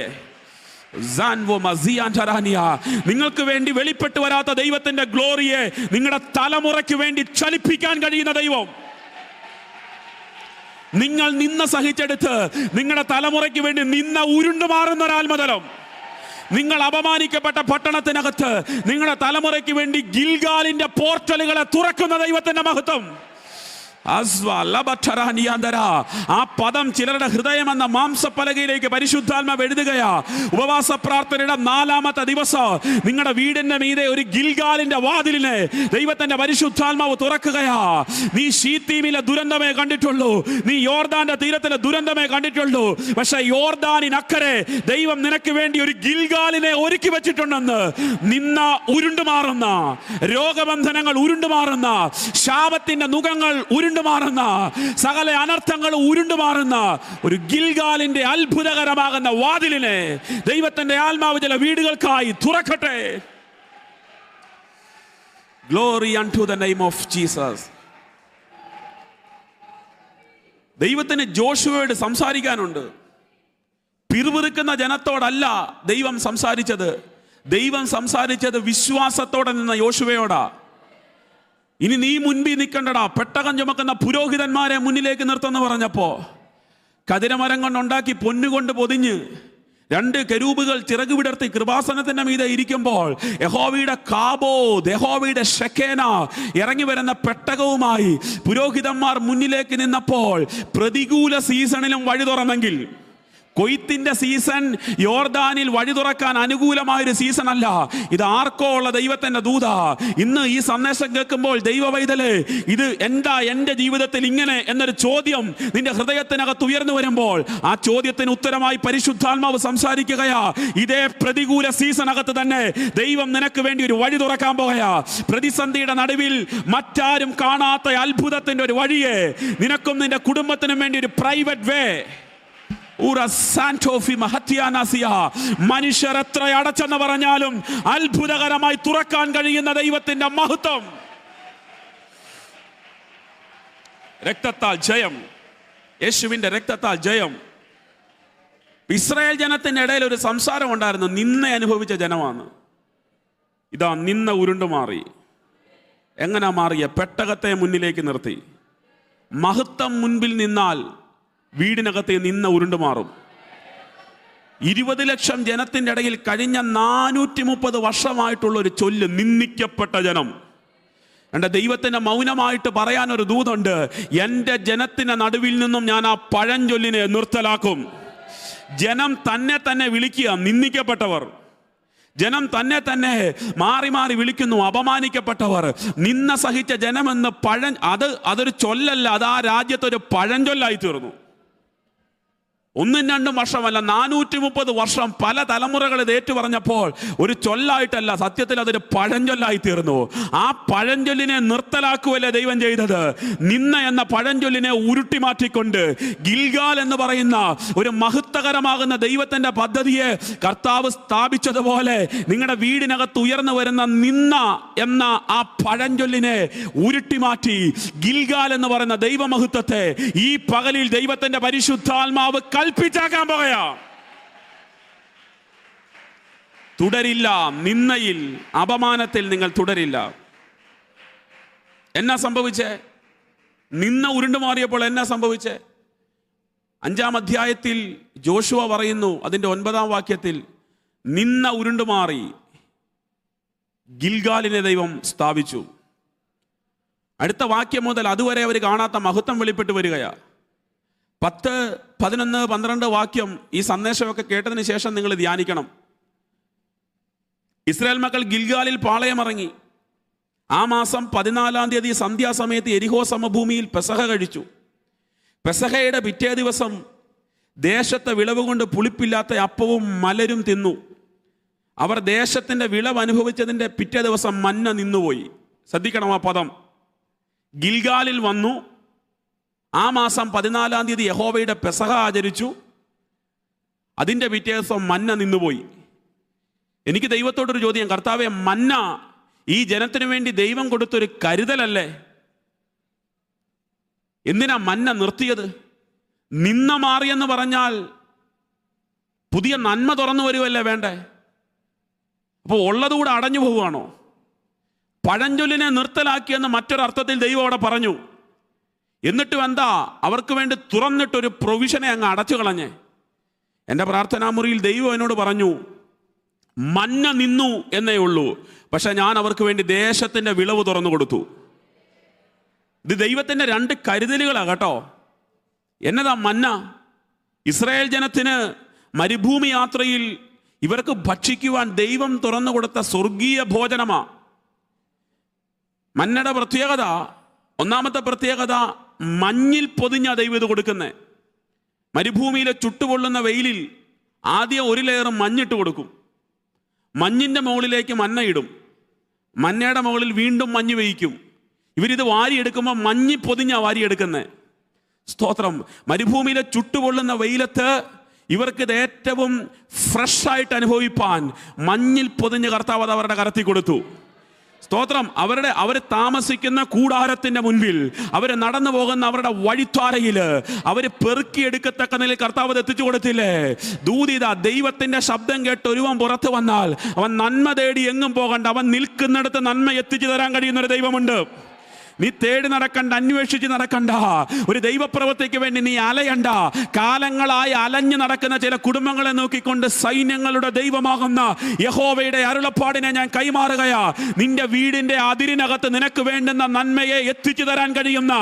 നിങ്ങൾക്ക് വേണ്ടി വെളിപ്പെട്ടു വരാത്ത ദൈവത്തിന്റെ ഗ്ലോറിയെ നിങ്ങളുടെ തലമുറയ്ക്ക് വേണ്ടി ചലിപ്പിക്കാൻ കഴിയുന്ന ദൈവം. നിങ്ങൾ നിന്ന സഹിച്ചെടുത്ത് നിങ്ങളുടെ തലമുറയ്ക്ക് വേണ്ടി നിന്ന ഉരുണ്ടു മാറുന്ന ഒരാത്മതലം, നിങ്ങൾ അപമാനിക്കപ്പെട്ട പട്ടണത്തിനകത്ത് നിങ്ങളുടെ തലമുറയ്ക്ക് വേണ്ടി ഗിൽഗാലിന്റെ പോർട്ടലുകളെ തുറക്കുന്ന ദൈവത്തിന്റെ മഹത്വം. ആ പദം ചിലരുടെ ഹൃദയമെന്ന മാംസപ്പലകയിലേക്ക് പരിശുദ്ധാത്മാവ് എഴുതുകയാ. ഉപവാസ പ്രാർത്ഥനയുടെ 4ാമത്തെ ദിവസം നിങ്ങളുടെ വീടിന്റെ മീതെ ഒരു ഗിൽഗാലിന്റെ വാതിലിനെ ദൈവത്തിന്റെ പരിശുദ്ധാത്മാവ് തുറക്കുകയാ. നീ ശീത്തീമിലെ ദുരന്തമേ കണ്ടിട്ടുള്ളൂ, നീ യോർദാന്റെ തീരത്തിലെ ദുരന്തമേ കണ്ടിട്ടുള്ളൂ. പക്ഷെ യോർദാനിനക്കരെ ദൈവം നിനക്ക് വേണ്ടി ഒരു ഗിൽഗാലിനെ ഒരുക്കി വെച്ചിട്ടുണ്ടെന്ന്. നിന്ന ഉരുണ്ടുമാറുന്ന രോഗബന്ധനങ്ങൾ ഉരുണ്ടുമാറുന്ന, ശാപത്തിന്റെ നുഖങ്ങൾ ഉരുണ്ടുമാറുന്ന, സകല അനർത്ഥങ്ങൾ ഉരുണ്ടുമാറുന്ന ഒരു ഗിൽഗാലിന്റെ അത്ഭുതകരമാകുന്ന വാതിലിനെ ദൈവത്തിന്റെ ആത്മാവ് ചില വീടുകൾക്കായി തുറക്കട്ടെ. Glory unto the name of Jesus. ദൈവത്തിന് ജോഷുവയോട് സംസാരിക്കാനുണ്ട്. പിറുപിറുക്കുന്ന ജനത്തോടല്ല ദൈവം സംസാരിച്ചത്. ദൈവം സംസാരിച്ചത് വിശ്വാസത്തോടെ നിന്ന യോശുവയോടാ. ഇനി നീ മുൻപിൽ നിൽക്കണ്ടടാ, പെട്ടകം ചുമക്കുന്ന പുരോഹിതന്മാരെ മുന്നിലേക്ക് നിർത്തുമെന്ന് പറഞ്ഞപ്പോ, കതിരമരം കൊണ്ടുണ്ടാക്കി പൊന്നുകൊണ്ട് പൊതിഞ്ഞ് 2 കെരൂബുകൾ ചിറക് വിടർത്തി കൃപാസനത്തിന്റെ മീതെ ഇരിക്കുമ്പോൾ യഹോവയുടെ കാബോദ്, യഹോവയുടെ ഷെക്കേന ഇറങ്ങി വരുന്ന പെട്ടകവുമായി പുരോഹിതന്മാർ മുന്നിലേക്ക് നിന്നപ്പോൾ, പ്രതികൂല സീസണിലും വഴി തുറന്നെങ്കിൽ, കൊയ്ത്തിന്റെ സീസൺ യോർദാനിൽ വഴി തുറക്കാൻ അനുകൂലമായൊരു സീസൺ അല്ല. ഇത് ആർക്കോ ഉള്ള ദൈവത്തിന്റെ ദൂതാ. ഇന്ന് ഈ സന്ദേശം കേൾക്കുമ്പോൾ ദൈവവൈതലേ, ഇത് എന്താ എൻ്റെ ജീവിതത്തിൽ ഇങ്ങനെ എന്നൊരു ചോദ്യം നിന്റെ ഹൃദയത്തിനകത്ത് ഉയർന്നു വരുമ്പോൾ, ആ ചോദ്യത്തിന് ഉത്തരമായി പരിശുദ്ധാത്മാവ് സംസാരിക്കുകയാ. ഇതേ പ്രതികൂല സീസണകത്ത് തന്നെ ദൈവം നിനക്ക് വേണ്ടി ഒരു വഴി തുറക്കാൻ പോകയാ. പ്രതിസന്ധിയുടെ നടുവിൽ മറ്റാരും കാണാത്ത അത്ഭുതത്തിന്റെ ഒരു വഴിയെ നിനക്കും നിന്റെ കുടുംബത്തിനും വേണ്ടി ഒരു പ്രൈവറ്റ് വേ, മനുഷ്യർ എത്ര അടച്ചെന്ന് പറഞ്ഞാലും അത്ഭുതകരമായി തുറക്കാൻ കഴിയുന്ന ദൈവത്തിന്റെ മഹത്വം. രക്തത്താൽ ജയം, യേശുവിന്റെ രക്തത്താൽ ജയം. ഇസ്രായേൽ ജനത്തിന്റെ ഇടയിൽ ഒരു സംസാരം ഉണ്ടായിരുന്നു, നിന്ന അനുഭവിച്ച ജനമാണ്. ഇതാ നിന്ന ഉരുണ്ടുമാറി. എങ്ങനെ മാറിയ? പെട്ടകത്തെ മുന്നിലേക്ക് നിർത്തി. മഹത്വം മുൻപിൽ നിന്നാൽ വീടിനകത്തെ നിന്ന ഉരുണ്ടുമാറും. 20 ലക്ഷം ജനത്തിന്റെ ഇടയിൽ കഴിഞ്ഞ 430 വർഷമായിട്ടുള്ള ഒരു ചൊല്ല്, നിന്ദിക്കപ്പെട്ട ജനം. എൻ്റെ ദൈവത്തിന്റെ മൗനമായിട്ട് പറയാനൊരു ദൂതുണ്ട്. എൻ്റെ ജനത്തിന്റെ നടുവിൽ നിന്നും ഞാൻ ആ പഴഞ്ചൊല്ലിനെ നിർത്തലാക്കും. ജനം തന്നെ വിളിക്കുക നിന്ദിക്കപ്പെട്ടവർ. ജനം തന്നെ മാറി മാറി വിളിക്കുന്നു അപമാനിക്കപ്പെട്ടവർ. നിന്ന സഹിച്ച ജനമെന്ന് അതൊരു ചൊല്ലല്ല, അത് ആ രാജ്യത്തൊരു പഴഞ്ചൊല്ലായി തീർന്നു. 1-2 വർഷമല്ല, 430 വർഷം പല തലമുറകൾ ഇത് ഏറ്റുപറഞ്ഞപ്പോൾ ഒരു ചൊല്ലായിട്ടല്ല, സത്യത്തിൽ അതൊരു പഴഞ്ചൊല്ലായി തീർന്നു. ആ പഴഞ്ചൊല്ലിനെ നിർത്തലാക്കുവല്ലേ ദൈവം ചെയ്തത്. നിന്ന എന്ന പഴഞ്ചൊല്ലിനെ ഉരുട്ടി മാറ്റിക്കൊണ്ട് ഗിൽഗാൽ എന്ന് പറയുന്ന ഒരു മഹത്വകരമാകുന്ന ദൈവത്തിന്റെ പദ്ധതിയെ കർത്താവ് സ്ഥാപിച്ചതുപോലെ നിങ്ങളുടെ വീടിനകത്ത് ഉയർന്നു വരുന്ന നിന്ന എന്ന ആ പഴഞ്ചൊല്ലിനെ ഉരുട്ടി മാറ്റി ഗിൽഗാൽ എന്ന് പറയുന്ന ദൈവമഹത്വത്തെ ഈ പകലിൽ ദൈവത്തിന്റെ പരിശുദ്ധാത്മാവ് കൽപ്പിച്ചാക്കാൻ പോകയാ. തുടരില്ല, നിന്നയിൽ അപമാനത്തിൽ നിങ്ങൾ തുടരില്ല. എന്നാ സംഭവിച്ചേ? നിന്ന ഉരുണ്ടു മാറിയപ്പോൾ എന്നാ സംഭവിച്ചേ? 5-ാം അധ്യായത്തിൽ ജോഷുവ പറയുന്നു, അതിൻ്റെ 9-ാം വാക്യത്തിൽ, നിന്ന ഉരുണ്ടു മാറി ഗിൽഗാലിനെ ദൈവം സ്ഥാപിച്ചു. അടുത്ത വാക്യം മുതൽ അതുവരെ അവർ കാണാത്ത മഹത്വം വെളിപ്പെട്ട് വരികയാ. 10, 11, 12 വാക്യം ഈ സന്ദേശമൊക്കെ കേട്ടതിന് ശേഷം നിങ്ങൾ ധ്യാനിക്കണം. ഇസ്രായേൽ മക്കൾ ഗിൽഗാലിൽ പാളയമിറങ്ങി. ആ മാസം 14-ാം തീയതി സന്ധ്യാസമയത്ത് എരിഹോ സമഭൂമിയിൽ പെസഹ കഴിച്ചു. പെസഹയുടെ പിറ്റേ ദിവസം ദേശത്തെ വിളവ് കൊണ്ട് പുളിപ്പില്ലാത്ത അപ്പവും മലരും തിന്നു. അവർ ദേശത്തിൻ്റെ വിളവ് അനുഭവിച്ചതിൻ്റെ പിറ്റേ ദിവസം മന്ന നിന്നുപോയി. ശ്രദ്ധിക്കണം ആ പദം. ഗിൽഗാലിൽ വന്നു. ആ മാസം 14-ാം തീയതി യഹോവയുടെ പെസഹ ആചരിച്ചു. അതിൻ്റെ പിറ്റേ ദിവസം മന്ന നിന്നുപോയി. എനിക്ക് ദൈവത്തോടൊരു ചോദ്യം, കർത്താവേ, മന്ന ഈ ജനത്തിനു വേണ്ടി ദൈവം കൊടുത്തൊരു കരുതലല്ലേ? എന്തിനാ മന്ന നിർത്തിയത്? നിന്ന മാറിയെന്ന് പറഞ്ഞാൽ പുതിയ നന്മ തുറന്നു വരുവല്ലേ വേണ്ടേ? അപ്പോൾ ഉള്ളതുകൂടെ അടഞ്ഞു പോവുകയാണോ? പഴഞ്ചൊല്ലിനെ നിർത്തലാക്കിയെന്ന് മറ്റൊരർത്ഥത്തിൽ ദൈവം അവിടെ പറഞ്ഞു. എന്നിട്ടും എന്താ, അവർക്ക് വേണ്ടി തുറന്നിട്ടൊരു പ്രൊവിഷനെ അങ്ങ് അടച്ചു കളഞ്ഞേ. എൻ്റെ പ്രാർത്ഥനാ മുറിയിൽ ദൈവം എന്നോട് പറഞ്ഞു, മന്ന നിന്നു എന്നേ ഉള്ളൂ, പക്ഷെ ഞാൻ അവർക്ക് വേണ്ടി ദേശത്തിൻ്റെ വിളവ് തുറന്നു കൊടുത്തു. ഇത് ദൈവത്തിൻ്റെ 2 കരുതലുകളാണ് കേട്ടോ. എന്നതാ മന്ന? ഇസ്രായേൽ ജനത്തിന് മരുഭൂമി യാത്രയിൽ ഇവർക്ക് ഭക്ഷിക്കുവാൻ ദൈവം തുറന്നു കൊടുത്ത സ്വർഗീയ ഭോജനമാ മന്നയുടെ പ്രത്യേകത. ഒന്നാമത്തെ പ്രത്യേകത, മഞ്ഞിൽ പൊതിഞ്ഞ ദൈവം ഇത് കൊടുക്കുന്നത്. മരുഭൂമിയിലെ ചുട്ടുപൊള്ളുന്ന വെയിലിൽ ആദ്യം ഒരു ലെയർ മഞ്ഞിട്ട് കൊടുക്കും. മഞ്ഞിൻ്റെ മുകളിലേക്ക് മന്ന ഇടും. മന്നയുടെ മുകളിൽ വീണ്ടും മഞ്ഞ് വേയിക്കും. ഇവരിത് വാരിയെടുക്കുമ്പോൾ മഞ്ഞി പൊതിഞ്ഞാണ് വാരിയെടുക്കുന്നത്. സ്തോത്രം. മരുഭൂമിയിലെ ചുട്ടുപൊള്ളുന്ന വെയിലത്ത് ഇവർക്കിത് ഏറ്റവും ഫ്രഷായിട്ട് അനുഭവിപ്പാൻ മഞ്ഞിൽ പൊതിഞ്ഞ് കർത്താവ് അത് അവരുടെ കരത്തിൽ കൊടുത്തു. സ്തോത്രം. അവർ താമസിക്കുന്ന കൂടാരത്തിന്റെ മുൻപിൽ, അവർ നടന്നു പോകുന്ന അവരുടെ വഴിത്താരയിൽ അവർ പെറുക്കിയെടുക്കത്തക്ക നിലയിൽ കർത്താവ് എത്തിച്ചു കൊടുത്തില്ലേ? ദൂതിത ദൈവത്തിന്റെ ശബ്ദം കേട്ട് ഒരുവൻ പുറത്തു വന്നാൽ അവൻ നന്മ തേടി എങ്ങും പോകണ്ട, അവൻ നിൽക്കുന്നിടത്ത് നന്മ എത്തിച്ചു തരാൻ കഴിയുന്ന ഒരു ദൈവമുണ്ട്. നീ തേടി നടക്കണ്ട, അന്വേഷിച്ച് നടക്കണ്ട. ഒരു ദൈവപ്രവൃത്തിക്ക് വേണ്ടി നീ അലയണ്ട. കാലങ്ങളായി അലഞ്ഞു നടക്കുന്ന ചില കുടുംബങ്ങളെ നോക്കിക്കൊണ്ട് സൈന്യങ്ങളുടെ ദൈവമാകുന്ന യഹോവയുടെ അരുളപ്പാടിനെ ഞാൻ കൈമാറുകയാ. നിന്റെ വീടിന്റെ അതിരിനകത്ത് നിനക്ക് വേണ്ടുന്ന നന്മയെ എത്തിച്ചു തരാൻ കഴിയുന്ന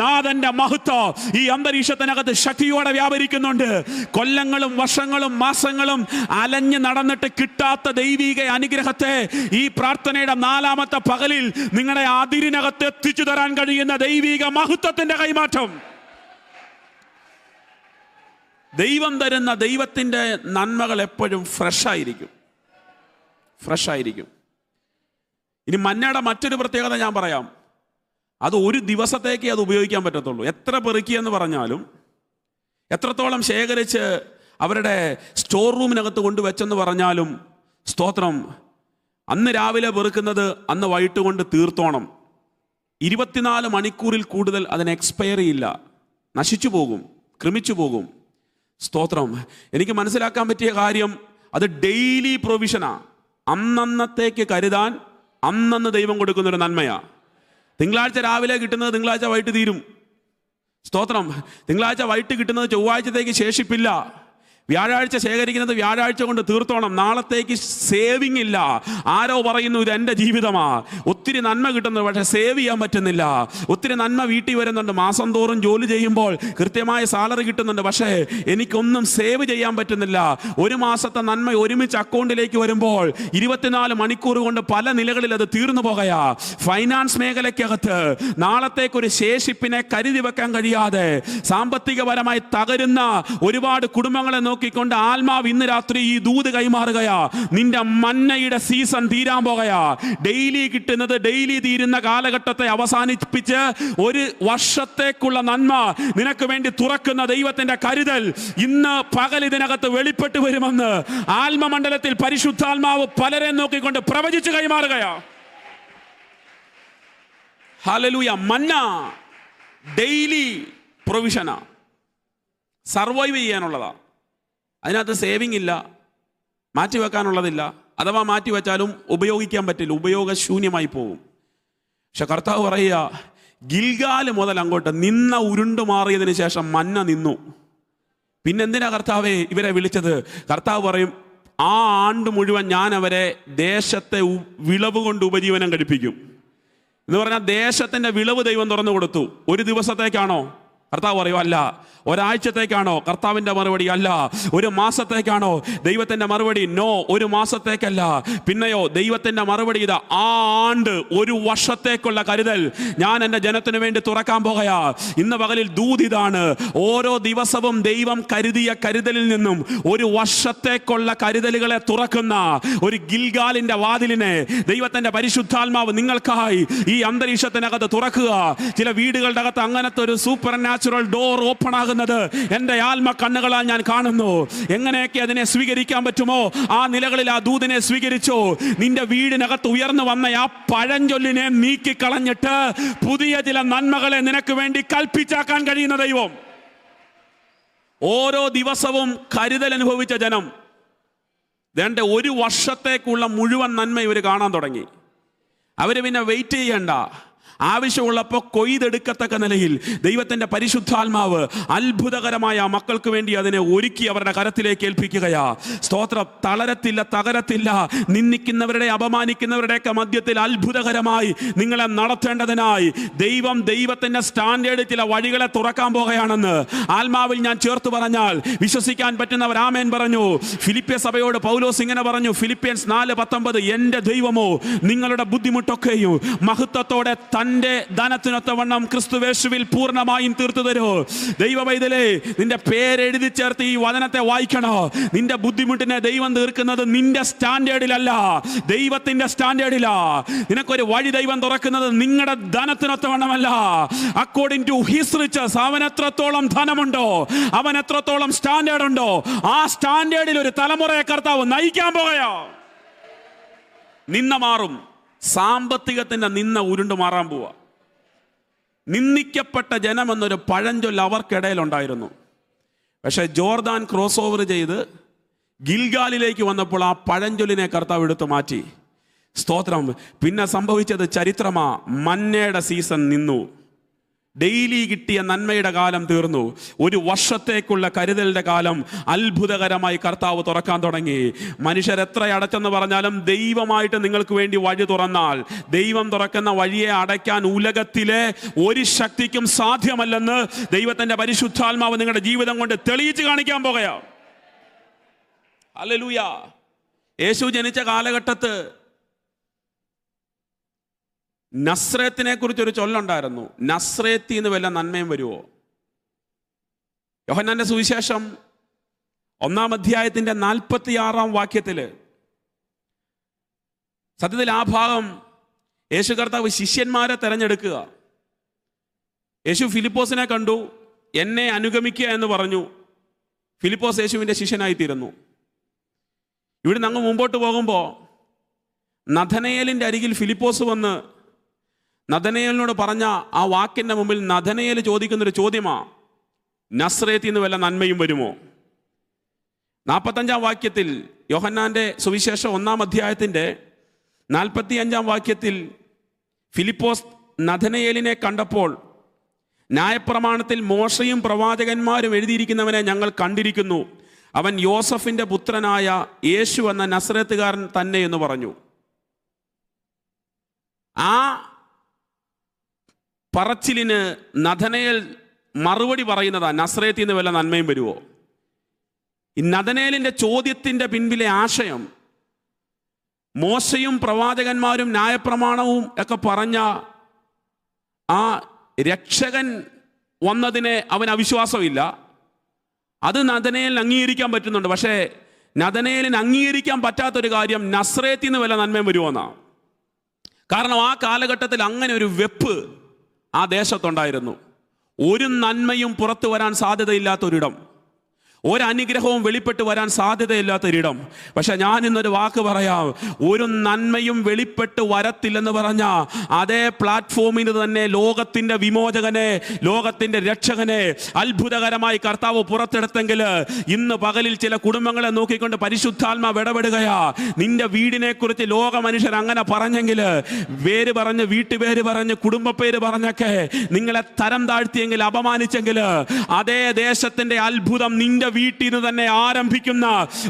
നാഥന്റെ മഹത്വം ഈ അന്തരീക്ഷത്തിനകത്ത് ശക്തിയോടെ വ്യാപരിക്കുന്നുണ്ട്. കൊല്ലങ്ങളും വർഷങ്ങളും മാസങ്ങളും അലഞ്ഞു നടന്നിട്ട് കിട്ടാത്ത ദൈവിക അനുഗ്രഹത്തെ ഈ പ്രാർത്ഥനയുടെ 4ാമത്തെ പകലിൽ നിങ്ങളുടെ അതിരിനകത്ത് എത്തിച്ചു തരാൻ കഴിയുന്ന ദൈവിക മഹത്വത്തിന്റെ കൈമാറ്റം. ദൈവം തരുന്ന ദൈവത്തിന്റെ നന്മകൾ എപ്പോഴും ഫ്രഷായിരിക്കും. ഇനി മന്നയുടെ മറ്റൊരു പ്രത്യേകത ഞാൻ പറയാം. അത് ഒരു ദിവസത്തേക്ക് അത് ഉപയോഗിക്കാൻ പറ്റത്തുള്ളൂ. എത്ര പെറുക്കിയെന്ന് പറഞ്ഞാലും, എത്രത്തോളം ശേഖരിച്ച് അവരുടെ സ്റ്റോർ റൂമിനകത്ത് കൊണ്ടുവച്ചെന്ന് പറഞ്ഞാലും, സ്തോത്രം, അന്ന് രാവിലെ പെറുക്കുന്നത് അന്ന് വൈകിട്ട് കൊണ്ട് തീർത്തോണം. 24 മണിക്കൂറിൽ കൂടുതൽ അതിന് എക്സ്പയറി ഇല്ല. നശിച്ചു പോകും, ക്രമിച്ചു പോകും. സ്തോത്രം. എനിക്ക് മനസ്സിലാക്കാൻ പറ്റിയ കാര്യം, അത് ഡെയിലി പ്രൊവിഷനാ. അന്നന്നത്തേക്ക് കരുതാൻ അന്നന്ന് ദൈവം കൊടുക്കുന്നൊരു നന്മയാ. തിങ്കളാഴ്ച രാവിലെ കിട്ടുന്നത് തിങ്കളാഴ്ച വൈകിട്ട് തീരും. സ്തോത്രം. തിങ്കളാഴ്ച വൈകിട്ട് കിട്ടുന്നത് ചൊവ്വാഴ്ചത്തേക്ക് ശേഷിപ്പില്ല. വ്യാഴാഴ്ച ശേഖരിക്കുന്നത് വ്യാഴാഴ്ച കൊണ്ട് തീർത്തോണം. നാളത്തേക്ക് സേവിങ് ഇല്ല. ആരോ പറയുന്നു ഇത് എൻ്റെ ജീവിതമാ. ഒത്തിരി നന്മ കിട്ടുന്നത്, പക്ഷെ സേവ് ചെയ്യാൻ പറ്റുന്നില്ല. ഒത്തിരി നന്മ വീട്ടിൽ വരുന്നുണ്ട്, മാസം തോറും ജോലി ചെയ്യുമ്പോൾ കൃത്യമായ സാലറി കിട്ടുന്നുണ്ട്, പക്ഷേ എനിക്കൊന്നും സേവ് ചെയ്യാൻ പറ്റുന്നില്ല. ഒരു മാസത്തെ നന്മ ഒരുമിച്ച് അക്കൗണ്ടിലേക്ക് വരുമ്പോൾ 24 മണിക്കൂർ കൊണ്ട് പല നിലകളിൽ അത് തീർന്നു പോകയാ. ഫൈനാൻസ് മേഖലയ്ക്കകത്ത് നാളത്തേക്കൊരു ശേഷിപ്പിനെ കരുതി വെക്കാൻ കഴിയാതെ സാമ്പത്തികപരമായി തകരുന്ന ഒരുപാട് കുടുംബങ്ങളെ നോക്കിക്കൊണ്ട് ആത്മാവ് ഇന്ന് രാത്രി ഈ ദൂത് കൈമാറുകയാ. നിന്റെ മന്നയുടെ സീസൺ തീരാൻ പോകയാ. ഡെയിലി കിട്ടുന്നത് ഡെയിലി തീരുന്ന കാലഘട്ടത്തെ അവസാനിപ്പിച്ച് ഒരു വർഷത്തേക്കുള്ള നന്മ നിനക്ക് വേണ്ടി തുറക്കുന്ന ദൈവത്തിന്റെ കരുതൽ ഇന്ന് പകൽ ഇതിനകത്ത് വെളിപ്പെട്ട് വരുമെന്ന് ആത്മമണ്ഡലത്തിൽ പരിശുദ്ധാത്മാവ് പലരെ നോക്കിക്കൊണ്ട് പ്രവചിച്ച് കൈമാറുകയാ. ഹല്ലേലൂയ. മന്ന ഡെയിലി പ്രൊവിഷനാ. സർവൈവ് ചെയ്യാനുള്ളതാ. അതിനകത്ത് സേവിങ് ഇല്ല, മാറ്റിവെക്കാനുള്ളതില്ല. അഥവാ മാറ്റിവെച്ചാലും ഉപയോഗിക്കാൻ പറ്റില്ല, ഉപയോഗശൂന്യമായി പോകും. പക്ഷെ കർത്താവ് പറയുക, ഗിൽഗാൽ മുതൽ അങ്ങോട്ട് നിന്ന ഉരുണ്ടു മാറിയതിന് ശേഷം മന്ന നിന്നു. പിന്നെന്തിനാ കർത്താവെ ഇവരെ വിളിച്ചത്? കർത്താവ് പറയും, ആ ആണ്ട് മുഴുവൻ ഞാൻ അവരെ ദേശത്തെ വിളവ് കൊണ്ട് ഉപജീവനം കഴിപ്പിക്കും എന്ന് പറഞ്ഞാൽ ദേശത്തിന്റെ വിളവ് ദൈവം തുറന്നു കൊടുത്തു. ഒരു ദിവസത്തേക്കാണോ? കർത്താവ് പറയും അല്ല. ഒരാഴ്ചത്തേക്കാണോ? കർത്താവിൻ്റെ മറുപടി അല്ല. ഒരു മാസത്തേക്കാണോ? ദൈവത്തിൻ്റെ മറുപടി നോ, ഒരു മാസത്തേക്കല്ല. പിന്നെയോ ദൈവത്തിൻ്റെ മറുപടി ഇതാ, ആ ആണ്ട്, ഒരു വർഷത്തേക്കുള്ള കരുതൽ ഞാൻ എൻ്റെ ജനത്തിന് വേണ്ടി തുറക്കാൻ പോകയാ. ഇന്ന് പകലിൽ ദൂതിതാണ്, ഓരോ ദിവസവും ദൈവം കരുതിയ കരുതലിൽ നിന്നും ഒരു വർഷത്തേക്കുള്ള കരുതലുകളെ തുറക്കുന്ന ഒരു ഗിൽഗാലിൻ്റെ വാതിലിനെ ദൈവത്തിൻ്റെ പരിശുദ്ധാത്മാവ് നിങ്ങൾക്കായി ഈ അന്തരീക്ഷത്തിനകത്ത് തുറക്കുക. ചില വീടുകളുടെ അകത്ത് അങ്ങനത്തെ ഒരു സൂപ്പർ നാച്ചുറൽ ഡോർ ഓപ്പൺ ആകുന്നത് എന്റെ ആത്മ കണ്ണുകളാൽ ഞാൻ കാണുന്നു. എങ്ങനെയൊക്കെ അതിനെ സ്വീകരിക്കാൻ പറ്റുമോ ആ നിലകളിൽ ആ ദൂതനെ സ്വീകരിച്ചു. നിന്റെ വീടിനകത്ത് ഉയർന്നു വന്ന ആ പഴഞ്ചൊല്ലിനെ നീക്കിക്കളഞ്ഞിട്ട് പുതിയ ചില നന്മകളെ നിനക്ക് വേണ്ടി കൽപ്പിച്ചാക്കാൻ കഴിയുന്ന ദൈവം. ഓരോ ദിവസവും കരുതൽ അനുഭവിച്ച ജനം വേണ്ട ഒരു വർഷത്തേക്കുള്ള മുഴുവൻ നന്മ ഇവർ കാണാൻ തുടങ്ങി. അവർ പിന്നെ വെയിറ്റ് ചെയ്യണ്ട, ആവശ്യമുള്ളപ്പോൾ കൊയ്തെടുക്കത്തക്ക നിലയിൽ ദൈവത്തിൻ്റെ പരിശുദ്ധാത്മാവ് അത്ഭുതകരമായ മക്കൾക്ക് വേണ്ടി അതിനെ ഒരുക്കി അവരുടെ കരത്തിലേക്ക് ഏൽപ്പിക്കുകയാ. സ്തോത്രം. തളരത്തില്ല, തകരത്തില്ല. നിന്ദിക്കുന്നവരുടെ, അപമാനിക്കുന്നവരുടെയൊക്കെ മധ്യത്തിൽ അത്ഭുതകരമായി നിങ്ങളെ നടത്തേണ്ടതിനായി ദൈവത്തിൻ്റെ സ്റ്റാൻഡേർഡ് ചില വഴികളെ തുറക്കാൻ പോകുകയാണെന്ന് ആത്മാവിൽ ഞാൻ ചേർത്ത് പറഞ്ഞാൽ വിശ്വസിക്കാൻ പറ്റുന്നവർ ആമേൻ പറഞ്ഞു. ഫിലിപ്പിയ സഭയോട് പൗലോസ് ഇങ്ങനെ പറഞ്ഞു, ഫിലിപ്പിയൻസ് 4:19, എൻ്റെ ദൈവമോ നിങ്ങളുടെ ബുദ്ധിമുട്ടൊക്കെയും മഹത്വത്തോടെ തൻ്റെ ധനത്തിനൊത്തവണ്ണം ക്രിസ്തുവേശുവിൽ പൂർണ്ണമായും തീർത്തു തരൂ. ദൈവവൈതലേ, നിന്റെ പേരെഴുതി ചേർത്ത് ഈ വചനത്തെ വായിക്കണോ. നിന്റെ ബുദ്ധിമുട്ടിനെ ദൈവം തീർക്കുന്നത് നിന്റെ സ്റ്റാൻഡേർഡിലല്ല, ദൈവത്തിന്റെ സ്റ്റാൻഡേർഡിലാ. നിനക്കൊരു വഴി ദൈവം തുറക്കുന്നത് നിങ്ങളുടെ ധനത്തിനൊത്തവണ്ണമല്ല, അക്കോർഡിംഗ് ടു ഹിസ് റിച്ചസ്. അവൻ എത്രത്തോളം ധനമുണ്ടോ, അവൻ എത്രത്തോളം സ്റ്റാൻഡേർഡ് ഉണ്ടോ, ആ സ്റ്റാൻഡേർഡിൽ ഒരു തലമുറയെ കർത്താവ് നയിക്കാൻ പോകയോ. നിന്ന മാറും, സാമ്പത്തികത്തിന്റെ നിന്ന ഉരുണ്ടു മാറാൻ പോവാ. നിന്ദിക്കപ്പെട്ട ജനം എന്നൊരു പഴഞ്ചൊല്ല് അവർക്കിടയിലുണ്ടായിരുന്നു. പക്ഷെ ജോർദാൻ ക്രോസ് ഓവർ ചെയ്ത് ഗിൽഗാലിലേക്ക് വന്നപ്പോൾ ആ പഴഞ്ചൊല്ലിനെ കർത്താവ് എടുത്തു മാറ്റി. സ്തോത്രം. പിന്നെ സംഭവിച്ചത് ചരിത്രമാ. മന്നയുടെ സീസൺ നിന്നു. ഡെയിലി കിട്ടിയ നന്മയുടെ കാലം തീർന്നു. ഒരു വർഷത്തേക്കുള്ള കരുതലിന്റെ കാലം അത്ഭുതകരമായി കർത്താവ് തുറക്കാൻ തുടങ്ങി. മനുഷ്യർ എത്ര അടച്ചെന്ന് പറഞ്ഞാലും ദൈവമായിട്ട് നിങ്ങൾക്ക് വേണ്ടി വഴി തുറന്നാൽ, ദൈവം തുറക്കുന്ന വഴിയെ അടയ്ക്കാൻ ഉലകത്തിലെ ഒരു ശക്തിക്കും സാധ്യമല്ലെന്ന് ദൈവത്തിന്റെ പരിശുദ്ധാത്മാവ് നിങ്ങളുടെ ജീവിതം കൊണ്ട് തെളിയിച്ച് കാണിക്കാൻ പോകയാ. ഹല്ലേലൂയ. യേശു ജനിച്ച കാലഘട്ടത്ത് നസ്രേത്തിനെ കുറിച്ചൊരു ചൊല്ലുണ്ടായിരുന്നു. നസ്രേത്തി എന്ന് വല്ല നന്മയും വരുമോ? യോഹന്നാന്റെ സുവിശേഷം 1-ാം അധ്യായത്തിന്റെ 46-ാം വാക്യത്തില് സത്യത്തിൽ ആ ഭാഗം യേശു കർത്താവ് ശിഷ്യന്മാരെ തെരഞ്ഞെടുക്കുക. യേശു ഫിലിപ്പോസിനെ കണ്ടു, എന്നെ അനുഗമിക്കുക എന്ന് പറഞ്ഞു. ഫിലിപ്പോസ് യേശുവിൻ്റെ ശിഷ്യനായിത്തീരുന്നു. ഇവിടുന്ന് അങ്ങ് മുമ്പോട്ട് പോകുമ്പോൾ നഥനയേലിൻ്റെ അരികിൽ ഫിലിപ്പോസ് വന്ന് നഥനയേലിനോട് പറഞ്ഞ ആ വാക്കിൻ്റെ മുമ്പിൽ നഥനയേൽ ചോദിക്കുന്നൊരു ചോദ്യമാ, നസ്രേത്തിൽ നിന്ന് വല്ല നന്മയും വരുമോ? 45-ാം വാക്യത്തിൽ യോഹന്നാന്റെ സുവിശേഷം 1-ാം അധ്യായത്തിൻ്റെ 45-ാം വാക്യത്തിൽ ഫിലിപ്പോസ് നഥനയേലിനെ കണ്ടപ്പോൾ, ന്യായപ്രമാണത്തിൽ മോശയും പ്രവാചകന്മാരും എഴുതിയിരിക്കുന്നവനെ ഞങ്ങൾ കണ്ടിരിക്കുന്നു, അവൻ യോസഫിൻ്റെ പുത്രനായ യേശു എന്ന നസ്രേത്തുകാരൻ തന്നെ എന്ന് പറഞ്ഞു. ആ പറച്ചിലിന് നഥനയേൽ മറുപടി പറയുന്നതാ, നസ്രേത്തിൽ നിന്ന് വല്ല നന്മയും വരുമോ? ഈ നഥനയേലിൻ്റെ ചോദ്യത്തിൻ്റെ പിൻപിലെ ആശയം, മോശയും പ്രവാചകന്മാരും ന്യായപ്രമാണവും ഒക്കെ പറഞ്ഞ ആ രക്ഷകൻ വന്നതിനെ അവൻ അവിശ്വാസമില്ല. അത് നഥനയേലിന് അംഗീകരിക്കാൻ പറ്റുന്നുണ്ട്. പക്ഷേ നഥനയേലിന് അംഗീകരിക്കാൻ പറ്റാത്തൊരു കാര്യം നസ്രേത്തിൽ നിന്ന് വല്ല നന്മയും വരുമോന്നാണ്. കാരണം ആ കാലഘട്ടത്തിൽ അങ്ങനെ ഒരു വെപ്പ് ആ ദേശത്തുണ്ടായിരുന്നു. ഒരു നന്മയും പുറത്തു വരാൻ സാധ്യതയില്ലാത്തൊരിടം, ഒരനുഗ്രഹവും വെളിപ്പെട്ട് വരാൻ സാധ്യതയില്ലാത്തൊരിടം. പക്ഷെ ഞാൻ ഇന്നൊരു വാക്ക് പറയാം, ഒരു നന്മയും വെളിപ്പെട്ട് വരത്തില്ലെന്ന് പറഞ്ഞ അതേ പ്ലാറ്റ്ഫോമിൽ തന്നെ ലോകത്തിൻ്റെ വിമോചകനെ, ലോകത്തിൻ്റെ രക്ഷകനെ അത്ഭുതകരമായി കർത്താവ് പുറത്തെടുത്തെങ്കിൽ ഇന്ന് പകലിൽ ചില കുടുംബങ്ങളെ നോക്കിക്കൊണ്ട് പരിശുദ്ധാത്മാവ് ഇടപെടുകയാ. നിന്റെ വീടിനെ കുറിച്ച് ലോക മനുഷ്യർ അങ്ങനെ പറഞ്ഞെങ്കിൽ, പേര് പറഞ്ഞ്, വീട്ടുപേര് പറഞ്ഞ്, കുടുംബ പേര് പറഞ്ഞൊക്കെ നിങ്ങളെ തരം താഴ്ത്തിയെങ്കിൽ, അപമാനിച്ചെങ്കിൽ, അതേ ദേശത്തിൻ്റെ അത്ഭുതം നിന്റെ വീട്ടിൽ നിന്ന് തന്നെ ആരംഭിക്കുന്ന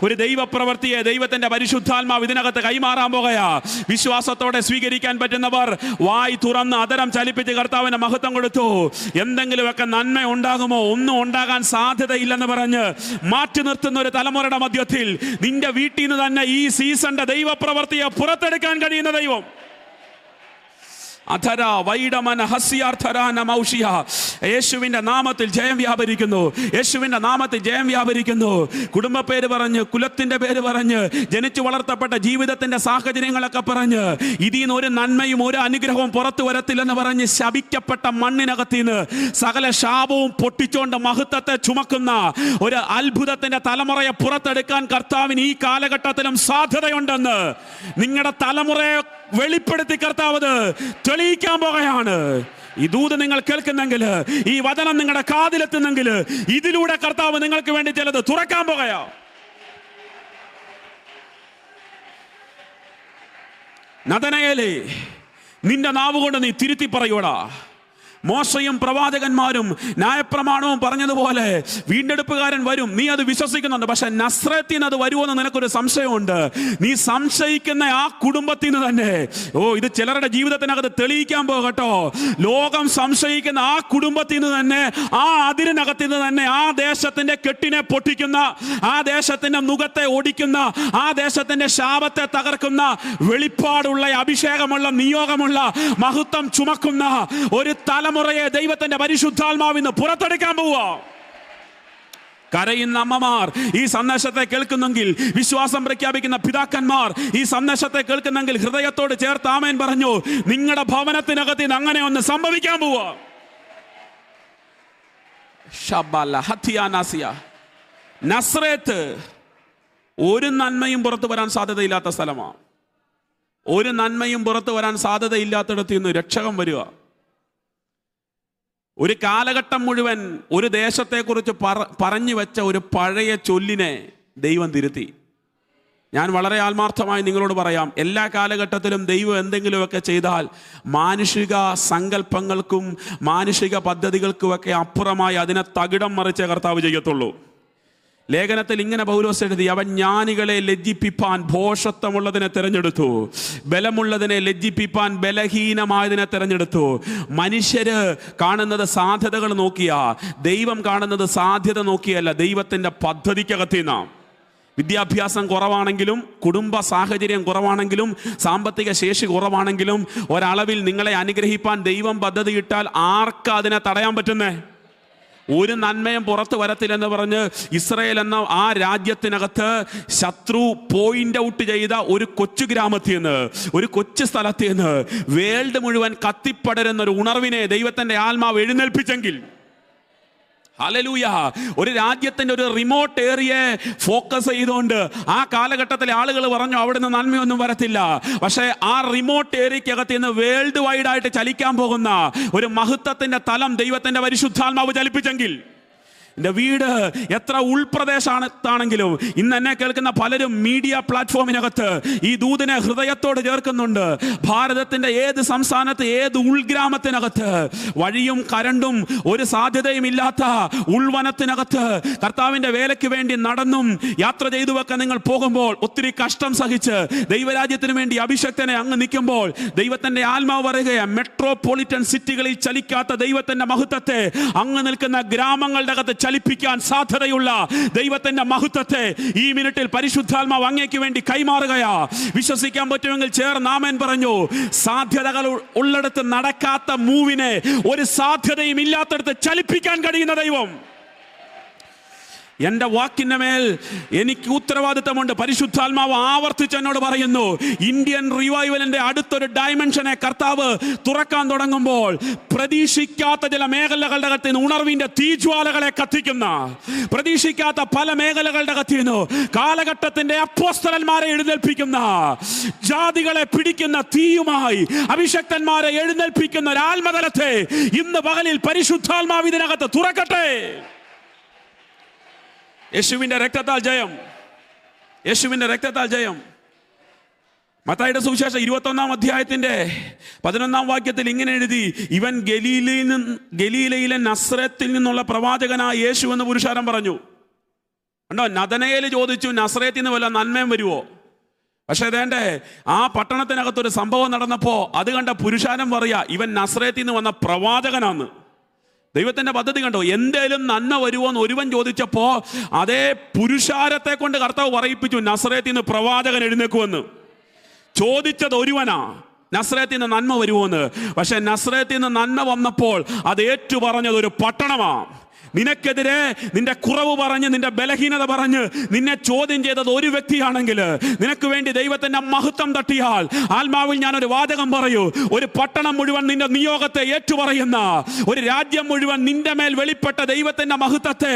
ഒരു ദൈവപ്രവൃത്തിയെ ദൈവത്തിന്റെ പരിശുദ്ധാത്മാവ് ഇതിനകത്ത് കൈമാറാൻ പോകുകയാ. വിശ്വാസത്തോടെ സ്വീകരിക്കാൻ പറ്റുന്നവർ വായി തുറന്ന് അതരം ചലിപ്പിച്ച് കർത്താവിന് മഹത്വം കൊടുത്തു. എന്തെങ്കിലുമൊക്കെ നന്മ ഉണ്ടാകുമോ? ഒന്നും ഉണ്ടാകാൻ സാധ്യതയില്ലെന്ന് പറഞ്ഞ് മാറ്റി നിർത്തുന്ന ഒരു തലമുറയുടെ മധ്യത്തിൽ നിന്റെ വീട്ടിൽ നിന്ന് തന്നെ ഈ സീസണിന്റെ ദൈവപ്രവൃത്തിയെ പുറത്തെടുക്കാൻ കഴിയുന്ന ദൈവം. യേശുവിന്റെ നാമത്തിൽ ജയം വ്യാപരിക്കുന്നു. യേശുവിന്റെ നാമത്തിൽ ജയം വ്യാപരിക്കുന്നു. കുടുംബ പേര് പറഞ്ഞ്, കുലത്തിന്റെ പേര് പറഞ്ഞ്, ജനിച്ചു വളർത്തപ്പെട്ട ജീവിതത്തിന്റെ സാഹചര്യങ്ങളൊക്കെ പറഞ്ഞ് ഇതിൽ നിന്ന് ഒരു നന്മയും ഒരു അനുഗ്രഹവും പുറത്തു വരത്തില്ലെന്ന് പറഞ്ഞ് ശപിക്കപ്പെട്ട മണ്ണിനകത്തിന്ന് സകല ശാപവും പൊട്ടിച്ചോണ്ട് മഹത്വത്തെ ചുമക്കുന്ന ഒരു അത്ഭുതത്തിന്റെ തലമുറയെ പുറത്തെടുക്കാൻ കർത്താവിന് ഈ കാലഘട്ടത്തിലും സാധ്യതയുണ്ടെന്ന് നിങ്ങളുടെ തലമുറയെ വെളിപ്പെടുത്തി കർത്താവ് തെളിയിക്കാൻ പോകുകയാണ്. ഈ ദൂത് നിങ്ങൾ കേൾക്കുന്നെങ്കിൽ, ഈ വചനം നിങ്ങളുടെ കാതിലെത്തുന്നെങ്കിൽ, ഇതിലൂടെ കർത്താവ് നിങ്ങൾക്ക് വേണ്ടി ചിലത് തുറക്കാൻ പോകുകയാ. നഥനയേലേ, നിന്റെ നാവുകൊണ്ട് നീ തിരുത്തി പറയൂടാ. മോശയും പ്രവാചകന്മാരും ന്യായപ്രമാണവും പറഞ്ഞതുപോലെ വീണ്ടെടുപ്പുകാരൻ വരും, നീ അത് വിശ്വസിക്കുന്നുണ്ട്. പക്ഷെ നസ്രത്തിൽ നിന്ന് അത് വരുമെന്ന് നിനക്കൊരു സംശയമുണ്ട്. നീ സംശയിക്കുന്ന ആ കുടുംബത്തിൽ നിന്ന് തന്നെ, ഇത് ചിലരുടെ ജീവിതത്തിനകത്ത് തെളിയിക്കാൻ പോകട്ടോ, ലോകം സംശയിക്കുന്ന ആ കുടുംബത്തിൽ നിന്ന് തന്നെ, ആ അതിരിനകത്തിൽ നിന്ന് തന്നെ ആ ദേശത്തിന്റെ കെട്ടിനെ പൊട്ടിക്കുന്ന, ആ ദേശത്തിന്റെ മുഖത്തെ ഒടിക്കുന്ന, ആ ദേശത്തിന്റെ ശാപത്തെ തകർക്കുന്ന, വെളിപ്പാടുള്ള അഭിഷേകമുള്ള നിയോഗമുള്ള മഹത്വം ചുമക്കുന്ന ഒരു തലമുറയെ ദൈവത്തിന്റെ പരിശുദ്ധാത്മാവിന്ന് പുറത്തെടുക്കാൻ പോവാ. കരയുന്ന അമ്മമാർ ഈ സന്ദേശത്തെ കേൾക്കുന്നെങ്കിൽ, വിശ്വാസം പ്രഖ്യാപിക്കുന്ന പിതാക്കന്മാർ ഈ സന്ദേശത്തെ കേൾക്കുന്നെങ്കിൽ ഹൃദയത്തോട് ചേർത്ത് ആമേൻ പറഞ്ഞു. നിങ്ങളുടെ ഭവനത്തിനകത്ത് നിന്ന് അങ്ങനെ ഒന്ന് സംഭവിക്കാൻ പോവാ. നസ്രേത്ത് ഒരു നന്മയും പുറത്തു വരാൻ സാധ്യതയില്ലാത്ത സ്ഥലമാണ്. ഒരു നന്മയും പുറത്തു വരാൻ സാധ്യതയില്ലാത്തിടത്ത് നിന്ന് രക്ഷകൻ വരിക. ഒരു കാലഘട്ടം മുഴുവൻ ഒരു ദേശത്തെക്കുറിച്ച് പറഞ്ഞു വെച്ച ഒരു പഴയ ചൊല്ലിനെ ദൈവം തിരുത്തി. ഞാൻ വളരെ ആത്മാർത്ഥമായി നിങ്ങളോട് പറയാം, എല്ലാ കാലഘട്ടത്തിലും ദൈവം എന്തെങ്കിലുമൊക്കെ ചെയ്താൽ മാനുഷിക സങ്കല്പങ്ങൾക്കും മാനുഷിക പദ്ധതികൾക്കുമൊക്കെ അപ്പുറമായി അതിനെ തകിടം മറിച്ച കർത്താവ് ചെയ്യത്തുള്ളൂ. ലേഖനത്തിൽ ഇങ്ങനെ പൗലോസ് എഴുതി, അവൻ ജ്ഞാനികളെ ലജ്ജിപ്പിപ്പാൻ ഭോഷത്വമുള്ളതിനെ തിരഞ്ഞെടുത്തു, ബലമുള്ളതിനെ ലജ്ജിപ്പിപ്പാൻ ബലഹീനമായതിനെ തിരഞ്ഞെടുത്തു. മനുഷ്യര് കാണുന്നത് സാധ്യതകൾ നോക്കിയാ, ദൈവം കാണുന്നത് സാധ്യത നോക്കിയല്ല, ദൈവത്തിന്റെ പദ്ധതിക്കകത്തിനാ. വിദ്യാഭ്യാസം കുറവാണെങ്കിലും, കുടുംബ സാഹചര്യം കുറവാണെങ്കിലും, സാമ്പത്തിക ശേഷി കുറവാണെങ്കിലും, ഒരളവിൽ നിങ്ങളെ അനുഗ്രഹിപ്പാൻ ദൈവം പദ്ധതിയിട്ടാൽ ആർക്കാ അതിനെ തടയാൻ പറ്റുന്നേ? ഒരു നന്മയും പുറത്തു വരത്തില്ലെന്ന് പറഞ്ഞ് ഇസ്രായേൽ എന്ന ആ രാജ്യത്തിനകത്ത് ശത്രു പോയിന്റ് ഔട്ട് ചെയ്ത ഒരു കൊച്ചു ഗ്രാമത്തിൽ നിന്ന്, ഒരു കൊച്ചു സ്ഥലത്തിൽ നിന്ന് വേൾഡ് മുഴുവൻ കത്തിപ്പടരുന്ന ഒരു ഉണർവിനെ ദൈവത്തിന്റെ ആത്മാവ് എഴുന്നേൽപ്പിച്ചെങ്കിൽ, ഹല്ലേലൂയ, ഒരു രാജ്യത്തിന്റെ ഒരു റിമോട്ട് ഏരിയയെ ഫോക്കസ് ചെയ്തുകൊണ്ട് ആ കാലഘട്ടത്തിലെ ആളുകൾ പറഞ്ഞു അവിടെ നിന്ന് നന്മയൊന്നും വരത്തില്ല. പക്ഷേ ആ റിമോട്ട് ഏരിയക്കകത്ത് നിന്ന് വേൾഡ് വൈഡ് ആയിട്ട് ചലിക്കാൻ പോകുന്ന ഒരു മഹത്വത്തിന്റെ തലം ദൈവത്തിന്റെ പരിശുദ്ധാത്മാവ് ചലിപ്പിച്ചെങ്കിൽ, എൻ്റെ വീട് എത്ര ഉൾപ്രദേശത്താണെങ്കിലും ഇന്ന് എന്നെ കേൾക്കുന്ന പലരും മീഡിയ പ്ലാറ്റ്ഫോമിനകത്ത് ഈ ദൂതിനെ ഹൃദയത്തോട് ചേർക്കുന്നുണ്ട്. ഭാരതത്തിന്റെ ഏത് സംസ്ഥാനത്ത്, ഏത് ഉൾഗ്രാമത്തിനകത്ത്, വഴിയും കരണ്ടും ഒരു സാധ്യതയും ഇല്ലാത്ത ഉൾവനത്തിനകത്ത് കർത്താവിന്റെ വേലയ്ക്ക് വേണ്ടി നടന്നും യാത്ര ചെയ്തുവൊക്കെ നിങ്ങൾ പോകുമ്പോൾ, ഒത്തിരി കഷ്ടം സഹിച്ച് ദൈവരാജ്യത്തിന് വേണ്ടി അഭിഷക്തനെ അങ്ങ് നിൽക്കുമ്പോൾ, ദൈവത്തിന്റെ ആത്മാവ് പറയുകയാണ്, മെട്രോപൊളിറ്റൻ സിറ്റികളിൽ ചലിക്കാത്ത ദൈവത്തിന്റെ മഹത്വത്തെ അങ്ങ് നിൽക്കുന്ന ഗ്രാമങ്ങളുടെ അകത്ത് ചലിപ്പിക്കാൻ സാധ്യതയുള്ള ദൈവത്തിന്റെ മഹത്വത്തെ ഈ മിനിറ്റിൽ പരിശുദ്ധാത്മാവ് അങ്ങേക്ക് വേണ്ടി കൈമാറുകയാ. വിശ്വസിക്കാൻ പറ്റുമെങ്കിൽ ചേർന്ന് ആമേൻ പറഞ്ഞു. സാധ്യതകൾ ഉള്ളിടത്ത് നടക്കാത്ത മൂവിനെ ഒരു സാധ്യതയും ഇല്ലാത്തടത്ത് ചലിപ്പിക്കാൻ കഴിയുന്ന ദൈവം. എൻ്റെ വാക്കിൻ്റെ മേൽ എനിക്ക് ഉത്തരവാദിത്തമുണ്ട്. പരിശുദ്ധാത്മാവ് ആവർത്തിച്ച് എന്നോട് പറയുന്നു, ഇന്ത്യൻ റിവൈവലിന്റെ അടുത്തൊരു ഡയമെൻഷനെ കർത്താവ് തുറക്കാൻ തുടങ്ങുമ്പോൾ പ്രതീക്ഷിക്കാത്ത ചില മേഖലകളുടെ അകത്ത് നിന്ന് ഉണർവിന്റെ തീജ്വാലകളെ കത്തിക്കുന്ന, പ്രതീക്ഷിക്കാത്ത പല മേഖലകളുടെ അകത്ത് നിന്ന് കാലഘട്ടത്തിന്റെ അപ്പോസ്തലന്മാരെ എഴുന്നേൽപ്പിക്കുന്ന, ജാതികളെ പിടിക്കുന്ന തീയുമായി അഭിഷക്തന്മാരെ എഴുന്നേൽപ്പിക്കുന്ന ഒരു ആത്മതലത്തെ ഇന്ന് പകലിൽ പരിശുദ്ധാത്മാവ് ഇതിനകത്ത് തുറക്കട്ടെ. യേശുവിന്റെ രക്തത്താൽ ജയം, യേശുവിന്റെ രക്തത്താൽ ജയം. മത്തായിയുടെ സുവിശേഷം 21-ാം അധ്യായത്തിന്റെ 11-ാം വാക്യത്തിൽ ഇങ്ങനെ എഴുതി, ഇവൻ ഗലീലയിലെ നസ്രത്തിൽ നിന്നുള്ള പ്രവാചകനായ യേശു എന്ന് പുരുഷാരം പറഞ്ഞു. കണ്ടോ, നഥനയേൽ ചോദിച്ചു നസ്രയത്തിൽ നിന്ന് വല്ല നന്മയും വരുമോ? പക്ഷെ ഇതേണ്ടേ, ആ പട്ടണത്തിനകത്തൊരു സംഭവം നടന്നപ്പോൾ അത് കണ്ട പുരുഷാരം പറയാ, ഇവൻ നസ്രയത്തിൽ നിന്ന് വന്ന പ്രവാചകനാന്ന്. ദൈവത്തിന്റെ പദ്ധതി കണ്ടോ. എന്തേലും നന്മ വരുമോന്ന് ഒരുവൻ ചോദിച്ചപ്പോ അതേ പുരുഷാരത്തെ കൊണ്ട് കർത്താവ് പറയിപ്പിച്ചു, നസ്രയത്തിൽ നിന്ന് പ്രവാചകൻ എഴുന്നേക്കുമെന്ന്. ചോദിച്ചത് ഒരുവനാ, നസ്രയത്തിൽ നിന്ന് നന്മ വരുമോന്ന്. പക്ഷെ നസ്രയത്തിൽ നിന്ന് നന്മ വന്നപ്പോൾ അത് ഏറ്റു പറഞ്ഞത് ഒരു പട്ടണമാ. നിനക്കെതിരെ നിന്റെ കുറവ് പറഞ്ഞ്, നിന്റെ ബലഹീനത പറഞ്ഞ് നിന്നെ ചോദ്യം ചെയ്തത് ഒരു വ്യക്തിയാണെങ്കിൽ, നിനക്ക് വേണ്ടി ദൈവത്തിന്റെ മഹത്വം തട്ടിയാൽ, ആത്മാവിൽ ഞാനൊരു വാചകം പറയൂ, ഒരു പട്ടണം മുഴുവൻ നിന്റെ നിയോഗത്തെ ഏറ്റുപറയുന്ന, ഒരു രാജ്യം മുഴുവൻ നിന്റെ മേൽ വെളിപ്പെട്ട ദൈവത്തിന്റെ മഹത്വത്തെ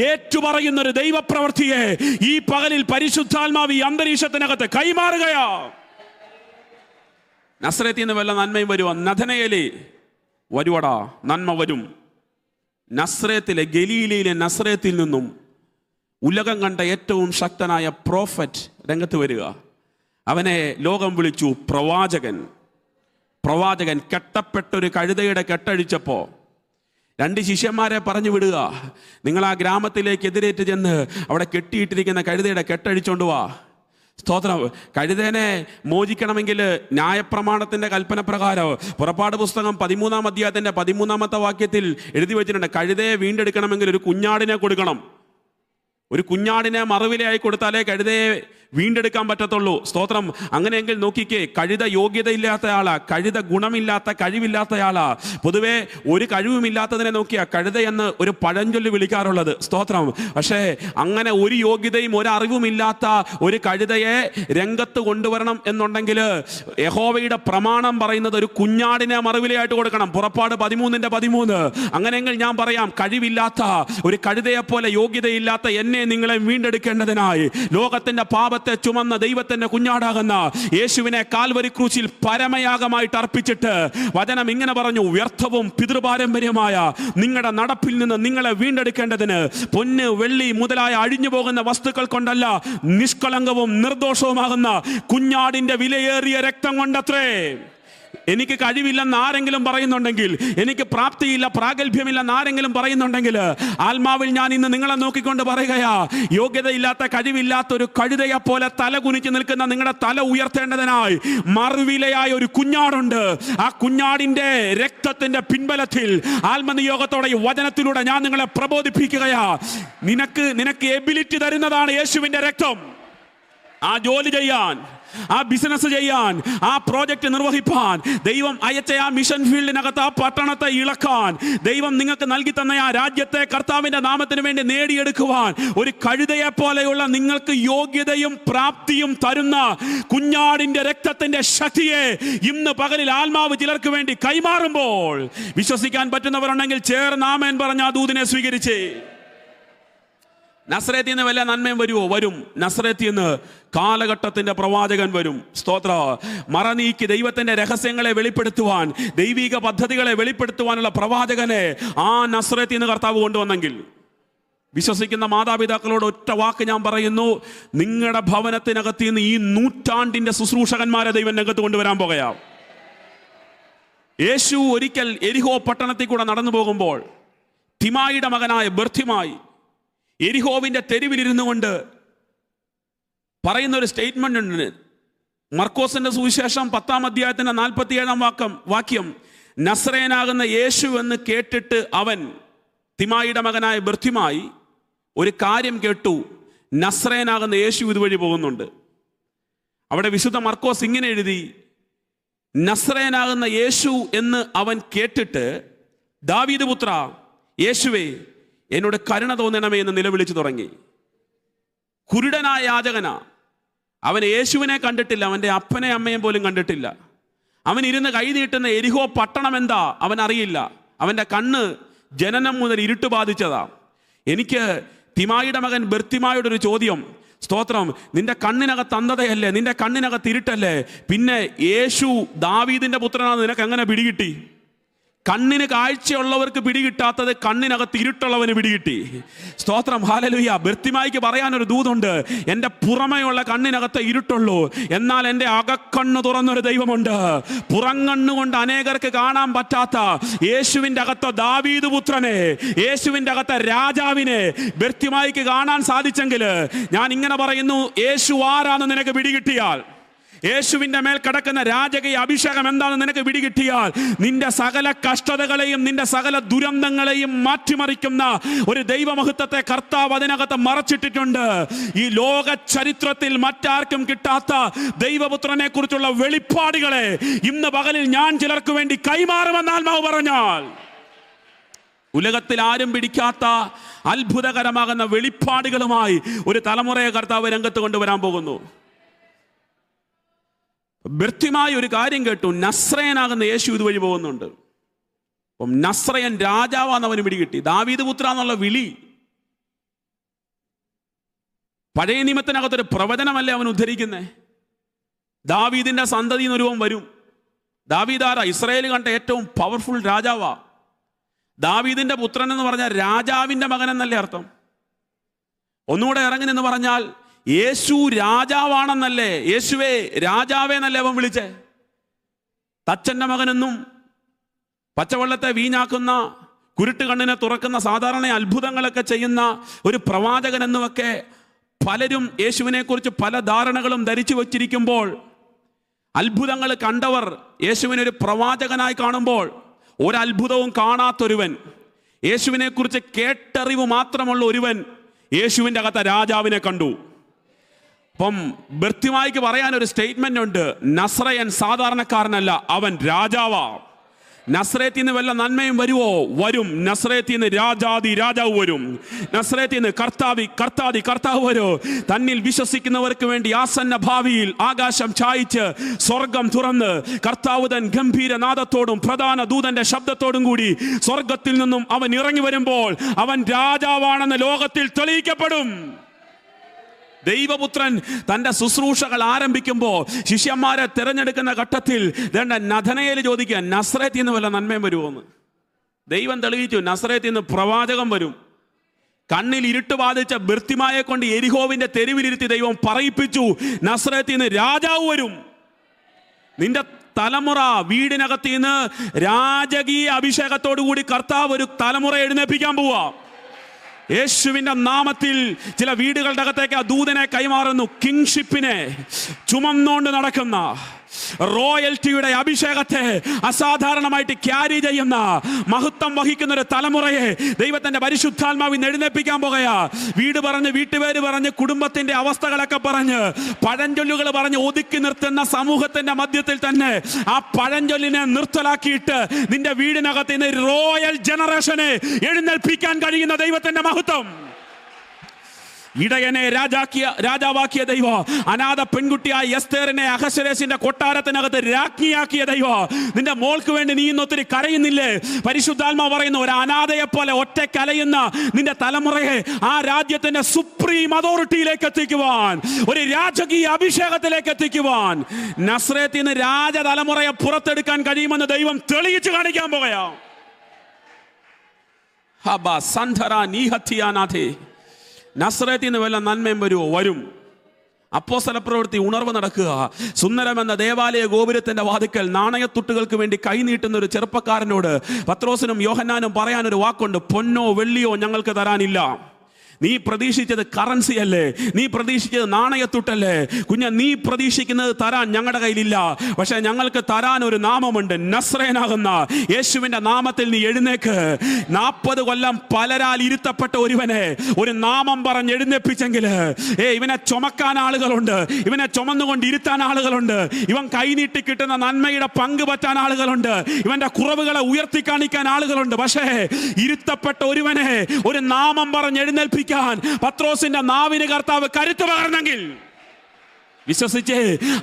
ഏറ്റുപറയുന്ന ഒരു ദൈവപ്രവൃത്തിയെ ഈ പകലിൽ പരിശുദ്ധാത്മാവ് ഈ അന്തരീക്ഷത്തിനകത്ത് കൈമാറുകയാ. നസ്രയത്തിൽ നിന്ന് വല്ല നന്മയും വരുമോ? നഥനയേലേ, വരുവടാ, നന്മ വരും. നസ്രയത്തിലെ, ഗലീലയിലെ നസ്രയത്തിൽ നിന്നും ഉലകം കണ്ട ഏറ്റവും ശക്തനായ പ്രോഫറ്റ് രംഗത്ത് വരിക. അവനെ ലോകം വിളിച്ചു പ്രവാചകൻ. പ്രവാചകൻ കെട്ടപ്പെട്ടൊരു കഴുതയുടെ കെട്ടഴിച്ചപ്പോൾ 2 ശിഷ്യന്മാരെ പറഞ്ഞു വിടുക, നിങ്ങൾ ആ ഗ്രാമത്തിലേക്ക് എതിരേറ്റ് ചെന്ന് അവിടെ കെട്ടിയിട്ടിരിക്കുന്ന കഴുതയുടെ കെട്ടഴിച്ചോണ്ട് വാ. സ്തോത്രം. കഴുതേനെ മോചിക്കണമെങ്കിൽ ന്യായപ്രമാണത്തിന്റെ കൽപ്പന പ്രകാരം പുറപ്പാട് പുസ്തകം 13-ാം അധ്യായത്തിന്റെ 13-ാമത്തെ വാക്യത്തിൽ എഴുതി വെച്ചിട്ടുണ്ട്, കഴുതയെ വീണ്ടെടുക്കണമെങ്കിൽ ഒരു കുഞ്ഞാടിനെ കൊടുക്കണം. ഒരു കുഞ്ഞാടിനെ മറുവിലയായി കൊടുത്താലേ കഴുതയെ വീണ്ടെടുക്കാൻ പറ്റത്തുള്ളൂ. സ്തോത്രം. അങ്ങനെയെങ്കിൽ നോക്കിക്കേ, കഴുത യോഗ്യതയില്ലാത്തയാളാ, കഴുത ഗുണമില്ലാത്ത, കഴിവില്ലാത്തയാളാ. പൊതുവെ ഒരു കഴിവുമില്ലാത്തതിനെ നോക്കിയാ കഴുത എന്ന് ഒരു പഴഞ്ചൊല്ല് വിളിക്കാറുള്ളത്. സ്തോത്രം. പക്ഷേ അങ്ങനെ ഒരു യോഗ്യതയും ഒരു അറിവുമില്ലാത്ത ഒരു കഴുതയെ രംഗത്ത് കൊണ്ടുവരണം എന്നുണ്ടെങ്കിൽ യഹോവയുടെ പ്രമാണം പറയുന്നത് ഒരു കുഞ്ഞാടിനെ മറുവിലയായിട്ട് കൊടുക്കണം. പുറപ്പാട് 13:13. അങ്ങനെയെങ്കിൽ ഞാൻ പറയാം, കഴിവില്ലാത്ത ഒരു കഴുതയെ പോലെ യോഗ്യതയില്ലാത്ത എന്നെ നിങ്ങളെ വീണ്ടെടുക്കേണ്ടതിനായി ലോകത്തിന്റെ പാപത്തെ ചുമന്ന ദൈവത്തിന്റെ കുഞ്ഞാടാകുന്ന യേശുവിനെ കാൽവരി ക്രൂശിൽ പരമയാഗമായിട്ട് അർപ്പിച്ചിട്ട് വചനം ഇങ്ങനെ പറഞ്ഞു, വ്യർത്ഥവും പിതൃപാരമ്പര്യമായ നിങ്ങളുടെ നടപ്പിൽ നിന്ന് നിങ്ങളെ വീണ്ടെടുക്കേണ്ടതിന് പൊന്ന്, വെള്ളി മുതലായ അഴിഞ്ഞു പോകുന്ന വസ്തുക്കൾ കൊണ്ടല്ല, നിഷ്കളങ്കവും നിർദോഷവുമാകുന്ന കുഞ്ഞാടിന്റെ വിലയേറിയ രക്തം കൊണ്ടത്രേ. എനിക്ക് കഴിവില്ലെന്ന് ആരെങ്കിലും പറയുന്നുണ്ടെങ്കിൽ, എനിക്ക് പ്രാപ്തിയില്ല, പ്രാഗൽഭ്യമില്ലെന്ന് ആരെങ്കിലും പറയുന്നുണ്ടെങ്കിൽ, ആത്മാവിൽ ഞാൻ ഇന്ന് നിങ്ങളെ നോക്കിക്കൊണ്ട് പറയുകയാ, യോഗ്യതയില്ലാത്ത, കഴിവില്ലാത്ത ഒരു കഴുതയെ പോലെ തല കുനിച്ച് നിൽക്കുന്ന നിങ്ങളുടെ തല ഉയർത്തേണ്ടതിനായി മറുവിലയായ ഒരു കുഞ്ഞാടുണ്ട്. ആ കുഞ്ഞാടിന്റെ രക്തത്തിന്റെ പിൻബലത്തിൽ ആത്മനിയോഗത്തോടെ ഈ വചനത്തിലൂടെ ഞാൻ നിങ്ങളെ പ്രബോധിപ്പിക്കുകയാ. നിനക്ക് എബിലിറ്റി തരുന്നതാണ് യേശുവിന്റെ രക്തം. ആ ജോലി ചെയ്യാൻ, ആ ബിസിനസ് ചെയ്യാൻ, ആ പ്രോജക്റ്റ് നിർവഹിപ്പാൻ, ദൈവം അയച്ച ആ മിഷൻ ഫീൽഡിനകത്ത് ആ പട്ടണത്തെ ഇളക്കാൻ, ദൈവം നിങ്ങൾക്ക് നൽകി തന്ന ആ രാജ്യത്തെ കർത്താവിന്റെ നാമത്തിന് വേണ്ടി നേടിയെടുക്കുവാൻ ഒരു കഴുതയെ പോലെയുള്ള നിങ്ങൾക്ക് യോഗ്യതയും പ്രാപ്തിയും തരുന്ന കുഞ്ഞാടിന്റെ രക്തത്തിന്റെ ശക്തിയെ ഇന്ന് പകലിൽ ആത്മാവ് ചിലർക്ക് വേണ്ടി കൈമാറുമ്പോൾ വിശ്വസിക്കാൻ പറ്റുന്നവരുണ്ടെങ്കിൽ ചേർന്ന് ആമേൻ പറഞ്ഞ ആ ദൂതിനെ സ്വീകരിച്ചേ. നസ്രയത്തിൽ നിന്ന് വല്ല നന്മയും വരുമോ? വരും. നസ്രയത്തിൽ നിന്ന് കാലഘട്ടത്തിന്റെ പ്രവാചകൻ വരും. സ്തോത്ര. മറനീക്കി ദൈവത്തിന്റെ രഹസ്യങ്ങളെ വെളിപ്പെടുത്തുവാൻ, ദൈവിക പദ്ധതികളെ വെളിപ്പെടുത്തുവാനുള്ള പ്രവാചകനെ ആ നസ്രയത്തിൽ നിന്ന് കർത്താവ് കൊണ്ടുവന്നെങ്കിൽ, വിശ്വസിക്കുന്ന മാതാപിതാക്കളോട് ഒറ്റ വാക്ക് ഞാൻ പറയുന്നു, നിങ്ങളുടെ ഭവനത്തിനകത്ത് നിന്ന് ഈ നൂറ്റാണ്ടിന്റെ ശുശ്രൂഷകന്മാരെ ദൈവം രംഗത്ത് കൊണ്ടുവരാൻ പോകുകയാ. യേശു ഒരിക്കൽ എരിഹോ പട്ടണത്തിൽ കൂടെ നടന്നു പോകുമ്പോൾ തിമായിയുടെ മകനായ ബർത്തിമായി എരിഹോവിന്റെ തെരുവിലിരുന്നു കൊണ്ട് പറയുന്ന ഒരു സ്റ്റേറ്റ്മെന്റ് ഉണ്ട്. മർക്കോസിന്റെ സുവിശേഷം 10-ാം അധ്യായത്തിന്റെ 47-ാം വാക്യം, നസ്രയനാകുന്ന യേശു എന്ന് കേട്ടിട്ട് അവൻ, തിമായിയുടെ മകനായ ബർത്തിമായി, ഒരു കാര്യം കേട്ടു, നസ്രയനാകുന്ന യേശു ഇതുവഴി പോകുന്നുണ്ട്. അവിടെ വിശുദ്ധ മർക്കോസ് ഇങ്ങനെ എഴുതി, നസ്രയനാകുന്ന യേശു എന്ന് അവൻ കേട്ടിട്ട്, ദാവീദ് പുത്ര യേശുവേ എന്നോട് കരുണ തോന്നണമേ എന്ന് നിലവിളിച്ചു തുടങ്ങി. കുരുടനായ യാചകന, അവൻ യേശുവിനെ കണ്ടിട്ടില്ല, അവൻ്റെ അപ്പനെ അമ്മയും പോലും കണ്ടിട്ടില്ല. അവൻ ഇരുന്ന് കൈ നീട്ടുന്ന എരിഹോ പട്ടണം എന്താ അവൻ അറിയില്ല. അവൻ്റെ കണ്ണ് ജനനം മുതൽ ഇരുട്ട് ബാധിച്ചതാ. എനിക്ക് തിമായിയുടെ മകൻ ബർത്തിമായുടെ ഒരു ചോദ്യം, സ്തോത്രം, നിന്റെ കണ്ണിനകത്ത് അന്ധതയല്ലേ, നിന്റെ കണ്ണിനകത്ത് ഇരുട്ടല്ലേ, പിന്നെ യേശു ദാവീദിന്റെ പുത്രനാണെന്ന് നിനക്ക് എങ്ങനെ പിടികിട്ടി? കണ്ണിന് കാഴ്ചയുള്ളവർക്ക് പിടികിട്ടാത്തത് കണ്ണിനകത്ത് ഇരുട്ടുള്ളവന് പിടികിട്ടി. സ്തോത്രം, ഹല്ലേലൂയ. ബർത്തിമായിക്ക് പറയാനൊരു ദൂതുണ്ട്. എൻ്റെ പുറമെയുള്ള കണ്ണിനകത്ത് ഇരുട്ടുള്ളൂ, എന്നാൽ എൻ്റെ അകക്കണ്ണ് തുറന്നൊരു ദൈവമുണ്ട്. പുറങ്ങണ്ണുകൊണ്ട് അനേകർക്ക് കാണാൻ പറ്റാത്ത യേശുവിൻ്റെ അകത്ത് ദാവീദ് പുത്രനെ, യേശുവിൻ്റെ അകത്ത് രാജാവിനെ ബർത്തിമായിക്ക് കാണാൻ സാധിച്ചെങ്കിൽ ഞാൻ ഇങ്ങനെ പറയുന്നു, യേശു ആരാന്ന് നിനക്ക് പിടികിട്ടിയാൽ, യേശുവിന്റെ മേൽ കിടക്കുന്ന രാജകീയ അഭിഷേകം എന്താണെന്ന് നിനക്ക് പിടികിട്ടിയാൽ, നിന്റെ സകല കഷ്ടതകളെയും നിന്റെ സകല ദുരന്തങ്ങളെയും മാറ്റിമറിക്കുന്ന ഒരു ദൈവമഹത്വത്തെ കർത്താവ് അതിനകത്ത് മറച്ചിട്ടിട്ടുണ്ട്. ഈ ലോക ചരിത്രത്തിൽ മറ്റാർക്കും കിട്ടാത്ത ദൈവപുത്രനെ കുറിച്ചുള്ള വെളിപ്പാടുകളെ ഇന്ന് പകലിൽ ഞാൻ ചിലർക്ക് വേണ്ടി കൈമാറുമെന്ന് ആത്മാവ് പറഞ്ഞാൽ, ഉലകത്തിൽ ആരും പിടിക്കാത്ത അത്ഭുതകരമാകുന്ന വെളിപ്പാടുകളുമായി ഒരു തലമുറയെ കർത്താവ് രംഗത്ത് കൊണ്ടുവരാൻ പോകുന്നു. ബർത്തിമായി ഒരു കാര്യം കേട്ടു, നസ്രയനാകുന്ന യേശു ഇതുവഴി പോകുന്നുണ്ട്. അപ്പം നസ്രയൻ രാജാവാന്നവന് പിടികിട്ടി. ദാവീദ് പുത്ര എന്നുള്ള വിളി പഴയ നിയമത്തിനകത്തൊരു പ്രവചനമല്ലേ അവൻ ഉദ്ധരിക്കുന്നേ. ദാവീദിന്റെ സന്തതി ഒരുവൻ വരും. ദാവീദ് ആരാ? ഇസ്രായേൽ കണ്ട ഏറ്റവും പവർഫുൾ രാജാവാ. ദാവീദിന്റെ പുത്രൻ എന്ന് പറഞ്ഞാൽ രാജാവിന്റെ മകൻ എന്നല്ലേ അർത്ഥം. ഒന്നുകൂടെ ഇറങ്ങി എന്ന് പറഞ്ഞാൽ യേശു രാജാവാണെന്നല്ലേ, യേശുവേ രാജാവേ എന്നല്ലേ അവൻ വിളിച്ചേ. തച്ചന്റെ മകനെന്നും പച്ചവെള്ളത്തെ വീഞ്ഞാക്കുന്ന, കുരുട്ട് കണ്ണിനെ തുറക്കുന്ന, സാധാരണ അത്ഭുതങ്ങളൊക്കെ ചെയ്യുന്ന ഒരു പ്രവാചകൻ എന്നുമൊക്കെ പലരും യേശുവിനെ കുറിച്ച് പല ധാരണകളും ധരിച്ചു വച്ചിരിക്കുമ്പോൾ, അത്ഭുതങ്ങൾ കണ്ടവർ യേശുവിനെ ഒരു പ്രവാചകനായി കാണുമ്പോൾ, ഒരത്ഭുതവും കാണാത്തൊരുവൻ, യേശുവിനെ കുറിച്ച് കേട്ടറിവ് മാത്രമുള്ള ഒരുവൻ യേശുവിൻ്റെ അകത്ത് രാജാവിനെ കണ്ടു. അപ്പം ബർത്തിമായിക്ക് പറയാനൊരു സ്റ്റേറ്റ്മെന്റ് ഉണ്ട്, നസ്രയൻ സാധാരണക്കാരനല്ല, അവൻ രാജാവാ. നസ്രേത്തിൽ നിന്ന് വല്ല നന്മയും വരുവോ? വരും. നസ്രേത്തിൽ നിന്ന് രാജാവ് വരും. നസ്രേത്തിൽ നിന്ന് കർത്താവ് വരും. തന്നിൽ വിശ്വസിക്കുന്നവർക്ക് വേണ്ടി ആസന്ന ഭാവിയിൽ ആകാശം ചായിച്ച് സ്വർഗം തുറന്ന് കർത്താവ് തൻ ഗംഭീരനാദത്തോടും പ്രധാന ദൂതന്റെ ശബ്ദത്തോടും കൂടി സ്വർഗത്തിൽ നിന്നും അവൻ ഇറങ്ങി വരുമ്പോൾ അവൻ രാജാവാണെന്ന് ലോകത്തിൽ തെളിയിക്കപ്പെടും. ദൈവപുത്രൻ തൻ്റെ ശുശ്രൂഷകൾ ആരംഭിക്കുമ്പോൾ ശിഷ്യന്മാരെ തിരഞ്ഞെടുക്കുന്ന ഘട്ടത്തിൽ നഥനയേൽ ചോദിക്കുക, നസ്രേത്തിൽ നിന്ന് വല്ല നന്മയും വരുമോന്ന്. ദൈവം തെളിയിച്ചു, നസ്രേത്തിൽ നിന്ന് പ്രവാചകൻ വരും. കണ്ണിൽ ഇരുട്ട് ബാധിച്ച ബർത്തിമായെ കൊണ്ട് എരിഹോവിന്റെ തെരുവിലിരുത്തി ദൈവം പറയിപ്പിച്ചു, നസ്രേത്തിൽ നിന്ന് രാജാവ് വരും. നിന്റെ തലമുറ വീടിനകത്ത് നിന്ന് രാജകീയ അഭിഷേകത്തോടു കൂടി കർത്താവ് ഒരു തലമുറ എഴുന്നേൽപ്പിക്കാൻ പോവാ. യേശുവിന്റെ നാമത്തിൽ ചില വീടുകളുടെ അകത്തേക്ക് ആ ദൂതനെ കൈമാറുന്നു. കിങ്ഷിപ്പിനെ ചുമന്നുകൊണ്ട് നടക്കുന്ന, റോയൽറ്റിയുടെ അഭിഷേകത്തെ അസാധാരണമായിട്ട് ക്യാരി ചെയ്യുന്ന, മഹത്വം വഹിക്കുന്ന ഒരു തലമുറയെ ദൈവത്തിന്റെ പരിശുദ്ധാത്മാവിൽ എഴുന്നേൽപ്പിക്കാൻ പോകുകയാ. വീട് പറഞ്ഞ്, വീട്ടുപേര് പറഞ്ഞ്, കുടുംബത്തിന്റെ അവസ്ഥകളൊക്കെ പറഞ്ഞ്, പഴഞ്ചൊല്ലുകൾ പറഞ്ഞ് ഒതുക്കി നിർത്തുന്ന സമൂഹത്തിന്റെ മധ്യത്തിൽ തന്നെ ആ പഴഞ്ചൊല്ലിനെ നിർത്തലാക്കിയിട്ട് നിന്റെ വീടിനകത്ത് നിന്ന് റോയൽ ജനറേഷനെ എഴുന്നേൽപ്പിക്കാൻ കഴിയുന്ന ദൈവത്തിന്റെ മഹത്വം. ഇടയനെ രാജാവാക്കിയ ദൈവം, അനാഥ പെൺകുട്ടിയായ എസ്തേറിനെ അഹശ്വേരോശിന്റെ കൊട്ടാരത്തിനകത്ത് രാജ്ഞിയാക്കിയ ദൈവം, നിന്റെ മോൾക്ക് വേണ്ടി നീ ഇന്ന് ഒത്തിരി കരയുന്നില്ലേ? പരിശുദ്ധാത്മാവ് പറയുന്നു, ഒരു അനാഥയെ പോലെ ഒറ്റ കലയുന്ന നിന്റെ തലമുറയെ ആ രാജ്യത്തിന്റെ സുപ്രീം അതോറിറ്റിയിലേക്ക് എത്തിക്കുവാൻ, ഒരു രാജകീയ അഭിഷേകത്തിലേക്ക് എത്തിക്കുവാൻ നസ്രേത്തിൽ നിന്ന് രാജതലമുറയെ പുറത്തെടുക്കാൻ കഴിയുമെന്ന് ദൈവം തെളിയിച്ചു കാണിക്കാൻ പോകയാ. നസ്രേത്തിൽ നിന്ന് വല്ല നന്മയും വരുമോ? വരും. അപ്പോസ്തല പ്രവൃത്തി ഉണർവ് നടക്കുക. സുന്ദരമെന്ന ദേവാലയ ഗോപുരത്തിന്റെ വാതിക്കൽ നാണയത്തുട്ടുകൾക്ക് വേണ്ടി കൈനീട്ടുന്ന ഒരു ചെറുപ്പക്കാരനോട് പത്രോസിനും യോഹന്നാനും പറയാനൊരു വാക്കുണ്ട്, പൊന്നോ വെള്ളിയോ ഞങ്ങൾക്ക് തരാനില്ല. നീ പ്രതീക്ഷിച്ചത് കറൻസി അല്ലേ? നീ പ്രതീക്ഷിച്ചത് നാണയത്തുട്ടല്ലേ? നീ പ്രതീക്ഷിക്കുന്നത് തരാൻ ഞങ്ങളുടെ കയ്യിലില്ല. പക്ഷെ ഞങ്ങൾക്ക് തരാൻ ഒരു നാമമുണ്ട്, നസ്രയനാകുന്ന യേശുവിന്റെ നാമത്തിൽ നീ എഴുന്നേക്ക്. 40 കൊല്ലം പലരാൽ ഇരുത്തപ്പെട്ട ഒരുവനെ ഒരു നാമം പറഞ്ഞ് എഴുന്നേൽപ്പിച്ചെങ്കിൽ ഇവനെ ചുമക്കാൻ ആളുകളുണ്ട്, ഇവനെ ചുമന്നുകൊണ്ട് ഇരുത്താൻ ആളുകളുണ്ട്, ഇവൻ കൈനീട്ടി കിട്ടുന്ന നന്മയുടെ പങ്ക് പറ്റാൻ ആളുകളുണ്ട്, ഇവന്റെ കുറവുകളെ ഉയർത്തി കാണിക്കാൻ ആളുകളുണ്ട്. പക്ഷേ ഇരുത്തപ്പെട്ട ഒരുവനെ ഒരു നാമം പറഞ്ഞ് എഴുന്നേൽപ്പിക്കാൻ പത്രോസിന്റെ നാവിന് കർത്താവ് കരുത്ത് പകർന്നെങ്കിൽ വിശ്വസിച്ചേ,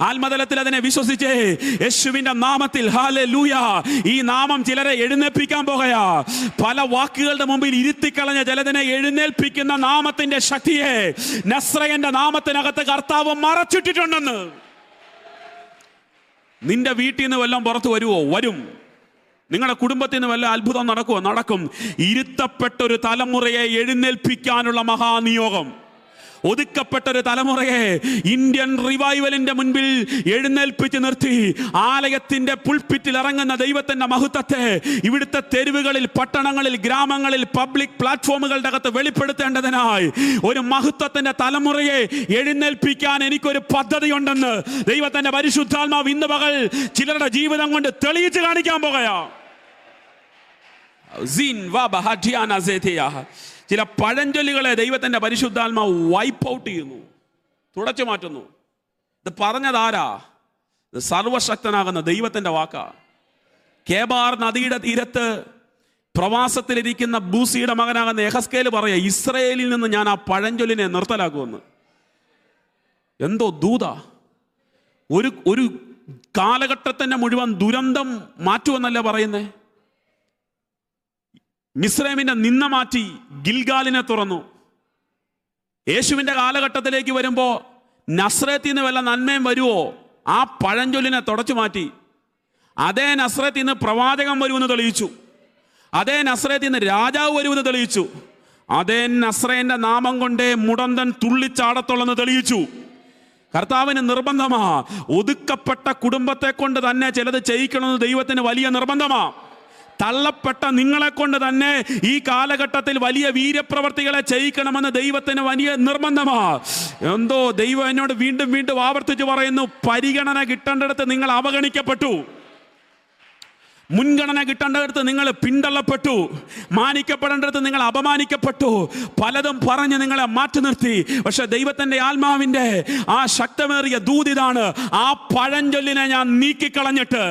ആത്മതലത്തിൽ അതിനെ വിശ്വസിച്ചേ, യേശുവിന്റെ നാമത്തിൽ ഹല്ലേലൂയ. ഈ നാമം ചിലരെ എഴുന്നേൽപ്പിക്കാൻ പോകയാ. പല വാക്കുകളുടെ മുമ്പിൽ ഇരുത്തിക്കളഞ്ഞ ചിലതിനെ എഴുന്നേൽപ്പിക്കുന്ന നാമത്തിന്റെ ശക്തിയെ നസ്രയന്റെ നാമത്തിനകത്ത് കർത്താവ് മറച്ചിട്ടിട്ടുണ്ടെന്ന്. നിന്റെ വീട്ടിൽ നിന്ന് വല്ലതും പുറത്തു വരുവോ? വരും. നിങ്ങളുടെ കുടുംബത്തിൽ നിന്ന് വല്ല അത്ഭുതം നടക്കുമോ? നടക്കും. ഇരുത്തപ്പെട്ട ഒരു തലമുറയെ എഴുന്നേൽപ്പിക്കാനുള്ള മഹാനിയോഗം, ഒതുക്കപ്പെട്ട ഒരു തലമുറയെ ഇന്ത്യൻ റിവൈവലിന്റെ മുൻപിൽ എഴുന്നേൽപ്പിച്ച് നിർത്തി ആലയത്തിന്റെ പുൾപിറ്റിൽ ഇറങ്ങുന്ന ദൈവത്തിന്റെ മഹത്വത്തെ ഇവിടുത്തെ തെരുവുകളിൽ, പട്ടണങ്ങളിൽ, ഗ്രാമങ്ങളിൽ, പബ്ലിക് പ്ലാറ്റ്ഫോമുകളുടെ അകത്ത് വെളിപ്പെടുത്തേണ്ടതിനായി ഒരു മഹത്വത്തിന്റെ തലമുറയെ എഴുന്നേൽപ്പിക്കാൻ എനിക്കൊരു പദ്ധതിയുണ്ടെന്ന് ദൈവത്തിന്റെ പരിശുദ്ധാത്മാവ് ഇന്ന് പകൽ ചിലരുടെ ജീവിതം കൊണ്ട് തെളിയിച്ച് കാണിക്കാൻ പോകുകയാ. ചില പഴഞ്ചൊല്ലുകളെ ദൈവത്തിന്റെ പരിശുദ്ധാത്മാവ് വൈപ്പ് ഔട്ട് ചെയ്യുന്നു, തുടച്ചു മാറ്റുന്നു. ഇത് പറഞ്ഞതാരാ? ഇത് സർവശക്തനാകുന്ന ദൈവത്തിന്റെ വാക്കാ. കേബാർ നദിയുടെ തീരത്ത് പ്രവാസത്തിലിരിക്കുന്ന ബൂസിയുടെ മകനാകുന്ന യെഹസ്കേൽ പറയാ, ഇസ്രയേലിൽ നിന്ന് ഞാൻ ആ പഴഞ്ചൊല്ലിനെ നിർത്തലാക്കുമെന്ന്. എന്തോ ദൂത! ഒരു കാലഘട്ടത്തിന്റെ മുഴുവൻ ദുരന്തം മാറ്റുമെന്നല്ലേ പറയുന്നേ. മിസ്രൈമിന്റെ നിന്ന മാറ്റി ഗിൽഗാലിനെ തുറന്നു. യേശുവിന്റെ കാലഘട്ടത്തിലേക്ക് വരുമ്പോ നസ്രത്തിൽ നിന്ന് വല്ല നന്മയും വരുമോ? ആ പഴഞ്ചൊല്ലിനെ തുടച്ചു മാറ്റി. അതേ നസ്രത്തിൽ നിന്ന് പ്രവാചകൻ വരുമെന്ന് തെളിയിച്ചു. അതേ നസ്രത്തിൽ നിന്ന് രാജാവ് വരുമെന്ന് തെളിയിച്ചു. അതേ നസ്രേന്റെ നാമം കൊണ്ടേ മുടന്തൻ തുള്ളിച്ചാടത്തുള്ളെന്ന് തെളിയിച്ചു. കർത്താവിന് നിർബന്ധമാ. ഒതുക്കപ്പെട്ട കുടുംബത്തെ കൊണ്ട് തന്നെ ചിലത് ചെയ്യിക്കണമെന്ന് ദൈവത്തിന് വലിയ നിർബന്ധമാ. തള്ളപ്പെട്ട നിങ്ങളെ കൊണ്ട് തന്നെ ഈ കാലഘട്ടത്തിൽ വലിയ വീര്യപ്രവർത്തികളെ ചെയ്യിക്കണമെന്ന് ദൈവത്തിന് വലിയ നിർബന്ധമാ. എന്തോ ദൈവം എന്നോട് വീണ്ടും വീണ്ടും ആവർത്തിച്ച് പറയുന്നു, പരിഗണന കിട്ടേണ്ടിടത്ത് നിങ്ങൾ അവഗണിക്കപ്പെട്ടു, മുൻഗണന കിട്ടേണ്ടടുത്ത് നിങ്ങൾ പിന്തള്ളപ്പെട്ടു, മാനിക്കപ്പെടേണ്ടടുത്ത് നിങ്ങൾ അപമാനിക്കപ്പെട്ടു, പലതും പറഞ്ഞ് നിങ്ങളെ മാറ്റി നിർത്തി. പക്ഷെ ദൈവത്തിന്റെ ആത്മാവിന്റെ ആ ശക്തമേറിയ ദൂതിതാണ്, ആ പഴഞ്ചൊല്ലിനെ ഞാൻ നീക്കിക്കളഞ്ഞിട്ട്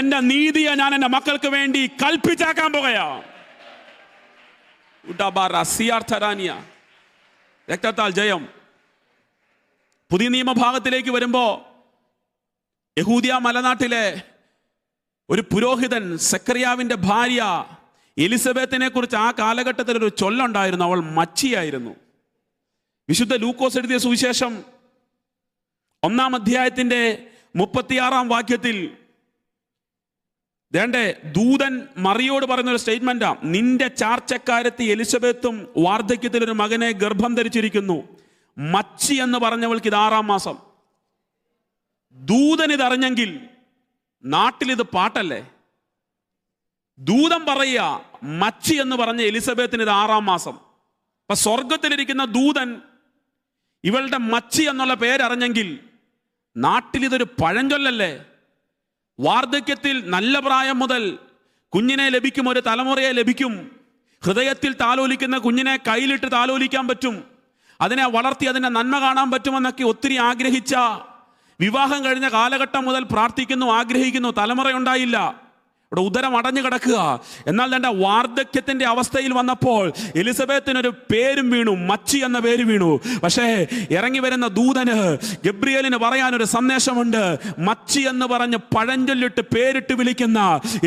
എന്റെ നീതിയെ ഞാൻ എന്റെ മക്കൾക്ക് വേണ്ടി കൽപ്പിച്ചാക്കാൻ പോകുകയാ. രക്തത്താൽ ജയം. പുതിയ നിയമഭാഗത്തിലേക്ക് വരുമ്പോ യഹൂദിയ മലനാട്ടിലെ ഒരു പുരോഹിതൻ, സെക്കറിയാവിന്റെ ഭാര്യ എലിസബത്തിനെ കുറിച്ച് ആ കാലഘട്ടത്തിൽ ഒരു ചൊല്ലുണ്ടായിരുന്നു, അവൾ മച്ചിയായിരുന്നു. വിശുദ്ധ ലൂക്കോസ് എഴുതിയ സുവിശേഷം 1-ാം അധ്യായത്തിന്റെ 36-ാം വാക്യത്തിൽ ദേണ്ടേ ദൂതൻ മറിയോട് പറയുന്നൊരു സ്റ്റേറ്റ്മെന്റാ, നിന്റെ ചാർച്ചക്കാരത്തി എലിസബത്തും വാർദ്ധക്യത്തിൽ ഒരു മകനെ ഗർഭം ധരിച്ചിരിക്കുന്നു, മച്ചി എന്ന് പറഞ്ഞവൾക്ക് ഇത് 6-ാം മാസം. ദൂതൻ ഇതറിഞ്ഞെങ്കിൽ നാട്ടിലിത് പാട്ടല്ലേ. ദൂതൻ പറയുക മച്ചി എന്ന് പറഞ്ഞ എലിസബത്തിന് ഇത് 6-ാം മാസം. അപ്പൊ സ്വർഗത്തിലിരിക്കുന്ന ദൂതൻ ഇവളുടെ മച്ചി എന്നുള്ള പേരറിഞ്ഞെങ്കിൽ നാട്ടിലിതൊരു പഴഞ്ചൊല്ലല്ലേ. വാർദ്ധക്യത്തിൽ നല്ല പ്രായം മുതൽ കുഞ്ഞിനെ ലഭിക്കും, ഒരു തലമുറയെ ലഭിക്കും. ഹൃദയത്തിൽ താലോലിക്കുന്ന കുഞ്ഞിനെ കയ്യിലിട്ട് താലോലിക്കാൻ പറ്റും, അതിനെ വളർത്തി അതിൻ്റെ നന്മ കാണാൻ പറ്റുമെന്നൊക്കെ ഒത്തിരി ആഗ്രഹിച്ച, വിവാഹം കഴിഞ്ഞ കാലഘട്ടം മുതൽ പ്രാർത്ഥിക്കുന്നു, ആഗ്രഹിക്കുന്നു, തലമുറയുണ്ടായില്ല, ഇവിടെ ഉദരം അടഞ്ഞു കിടക്കുക. എന്നാൽ തൻ്റെ വാർദ്ധക്യത്തിന്റെ അവസ്ഥയിൽ വന്നപ്പോൾ എലിസബത്തിനൊരു പേരും വീണു, മച്ചി എന്ന പേര് വീണു. പക്ഷേ ഇറങ്ങി വരുന്ന ദൂതന് ഗബ്രിയേലിന് പറയാനൊരു സന്ദേശമുണ്ട്. മച്ചി എന്ന് പറഞ്ഞ് പഴഞ്ചൊല്ലിട്ട് പേരിട്ട് വിളിക്കുന്ന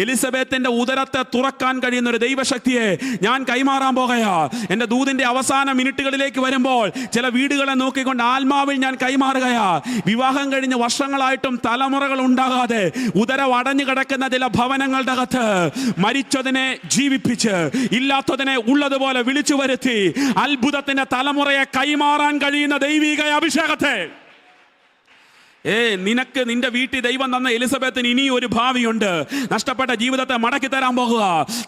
എലിസബത്തിന്റെ ഉദരത്തെ തുറക്കാൻ കഴിയുന്ന ഒരു ദൈവശക്തിയെ ഞാൻ കൈമാറാൻ പോകുകയാ. എൻ്റെ ദൂതിന്റെ അവസാന മിനിറ്റുകളിലേക്ക് വരുമ്പോൾ ചില വീടുകളെ നോക്കിക്കൊണ്ട് ആത്മാവിൽ ഞാൻ കൈമാറുകയാ. വിവാഹം കഴിഞ്ഞ് വർഷങ്ങളായിട്ടും തലമുറകൾ ഉണ്ടാകാതെ ഉദരം അടഞ്ഞു കിടക്കുന്ന ചില ഭവനങ്ങൾ കത്ത് മരിച്ചതിനെ ജീവിപ്പിച്ച് ഇല്ലാത്തതിനെ ഉള്ളതുപോലെ വിളിച്ചു വരുത്തി അത്ഭുതത്തിന്റെ തലമുറയെ കൈമാറാൻ കഴിയുന്ന ദൈവിക അഭിഷേകത്തെ നിനക്ക് നിന്റെ വീട്ടിൽ ദൈവം തന്ന എലിസബത്തിന് ഇനി ഒരു ഭാവിയുണ്ട്. നഷ്ടപ്പെട്ട ജീവിതത്തെ മടക്കി തരാൻ പോകുക,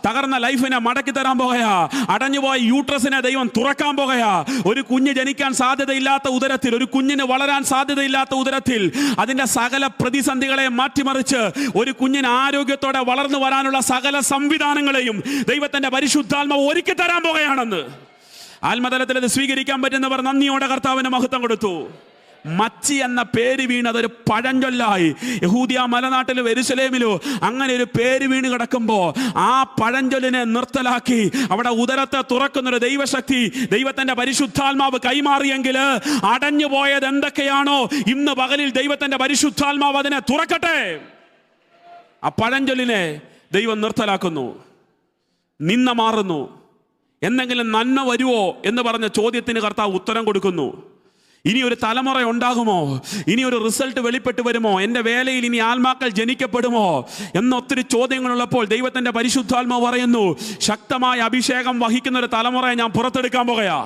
തകർന്ന ലൈഫിനെ മടക്കി തരാൻ പോകുക, അടഞ്ഞുപോയ യൂട്രസിനെ ദൈവം തുറക്കാൻ പോകുക. ഒരു കുഞ്ഞ് ജനിക്കാൻ സാധ്യതയില്ലാത്ത ഉദരത്തിൽ, ഒരു കുഞ്ഞിന് വളരാൻ സാധ്യതയില്ലാത്ത ഉദരത്തിൽ അതിന്റെ സകല പ്രതിസന്ധികളെ മാറ്റിമറിച്ച് ഒരു കുഞ്ഞിന് ആരോഗ്യത്തോടെ വളർന്നു വരാനുള്ള സകല സംവിധാനങ്ങളെയും ദൈവത്തിന്റെ പരിശുദ്ധാത്മാവ് ഒരുക്കി തരാൻ പോകുകയാണെന്ന് ആത്മതലത്തിൽ അത് സ്വീകരിക്കാൻ പറ്റുന്നവർ നന്ദിയോടെ കർത്താവിന് മഹത്വം കൊടുത്തു. മച്ചി എന്ന പേര് വീണ് അതൊരു പഴഞ്ചൊല്ലായി. യഹൂദിയ മലനാട്ടിലോ യെരുശലേമിലോ അങ്ങനെ ഒരു പേര് വീണ് കിടക്കുമ്പോൾ ആ പഴഞ്ചൊല്ലിനെ നിർത്തലാക്കി അവിടെ ഉദരത്തെ തുറക്കുന്നൊരു ദൈവശക്തി ദൈവത്തിന്റെ പരിശുദ്ധാത്മാവ് കൈമാറിയെങ്കിൽ അടഞ്ഞു പോയത് എന്തൊക്കെയാണോ ഇന്ന് പകലിൽ ദൈവത്തിന്റെ പരിശുദ്ധാത്മാവ് അതിനെ തുറക്കട്ടെ. ആ പഴഞ്ചൊല്ലിനെ ദൈവം നിർത്തലാക്കുന്നു, നിന്ന മാറുന്നു. എന്തെങ്കിലും നന്മ വരുവോ എന്ന് പറഞ്ഞ ചോദ്യത്തിന് കർത്താവ് ഉത്തരം കൊടുക്കുന്നു. ഇനി ഒരു തലമുറ ഉണ്ടാകുമോ? ഇനി ഒരു റിസൾട്ട് വെളിപ്പെട്ട് വരുമോ? എൻ്റെ വേലയിൽ ഇനി ആത്മാക്കൾ ജനിക്കപ്പെടുമോ എന്നൊത്തിരി ചോദ്യങ്ങളുള്ളപ്പോൾ ദൈവത്തിൻ്റെ പരിശുദ്ധാത്മാവ് പറയുന്നു, ശക്തമായ അഭിഷേകം വഹിക്കുന്ന ഒരു തലമുറയെ ഞാൻ പുറത്തെടുക്കാൻ പോകുകയാ.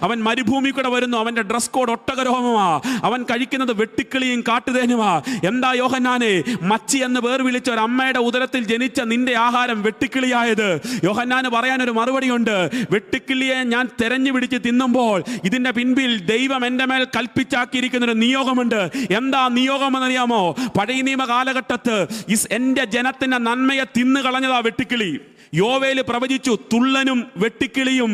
അവൻ മരുഭൂമി കൂടെ വരുന്നു. അവന്റെ ഡ്രസ് കോഡ് ഒട്ടകരോമമാ. അവൻ കഴിക്കുന്നത് വെട്ടുക്കിളിയും കാട്ടുതേനുമാ. എന്താ യോഹന്നാനെ, മച്ചി എന്ന് പേർ വിളിച്ച ഒരു അമ്മയുടെ ഉദരത്തിൽ ജനിച്ച നിന്റെ ആഹാരം വെട്ടുക്കിളിയായത്? യോഹന്നാന് പറയാനൊരു മറുപടിയുണ്ട്. വെട്ടുക്കിളിയെ ഞാൻ തെരഞ്ഞു പിടിച്ച് തിന്നുമ്പോൾ ഇതിന്റെ പിൻപിൽ ദൈവം എൻ്റെ മേൽ കൽപ്പിച്ചാക്കിയിരിക്കുന്ന ഒരു നിയോഗമുണ്ട്. എന്താ നിയോഗം എന്നറിയാമോ? പഴയ നിയമ കാലഘട്ടത്ത് എൻ്റെ ജനത്തിന്റെ നന്മയെ തിന്നു കളഞ്ഞതാ വെട്ടുക്കിളി. യോവേല് പ്രവചിച്ചു, തുള്ളനും വെട്ടിക്കിളിയും